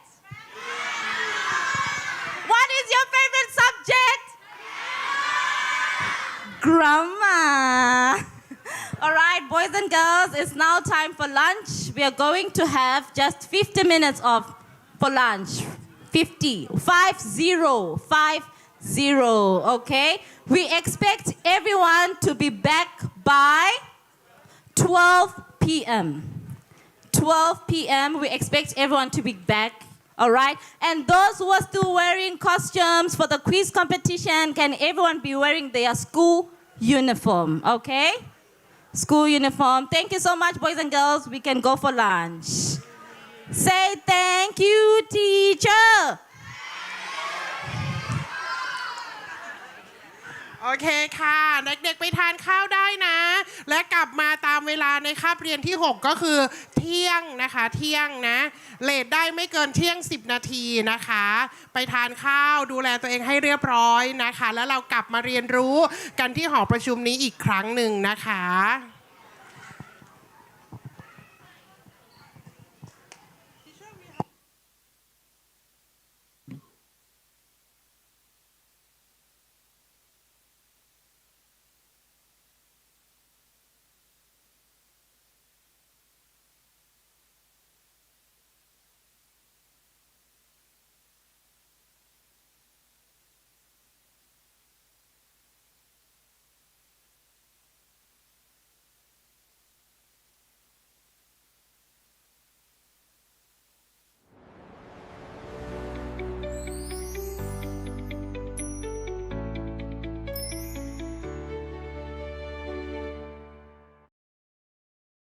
What is your favorite subject? Grammar. All right, boys and girls, it's now time for lunch. We are going to have just 50 minutes for lunch. 50. 0. Okay? We expect everyone to be back by 12 p.m. 12 p.m. We expect everyone to be back. All right? And those who are still wearing costumes for the quiz competition, can everyone be wearing their school uniform? Okay? School uniform. Thank you so much, boys and girls. We can go for lunch. Say thank you, teacher. โอเคค่ะเด็กๆไปทานข้าวได้นะและกลับมาตามเวลาในคาบเรียนที่ 6 ก็คือเที่ยงนะคะเที่ยงนะเลทได้ไม่เกินเที่ยง10 นาทีนะคะไปทานข้าวดูแลตัวเองให้เรียบร้อยนะคะแล้วเรากลับมาเรียนรู้กันที่หอประชุมนี้อีกครั้งหนึ่งนะคะ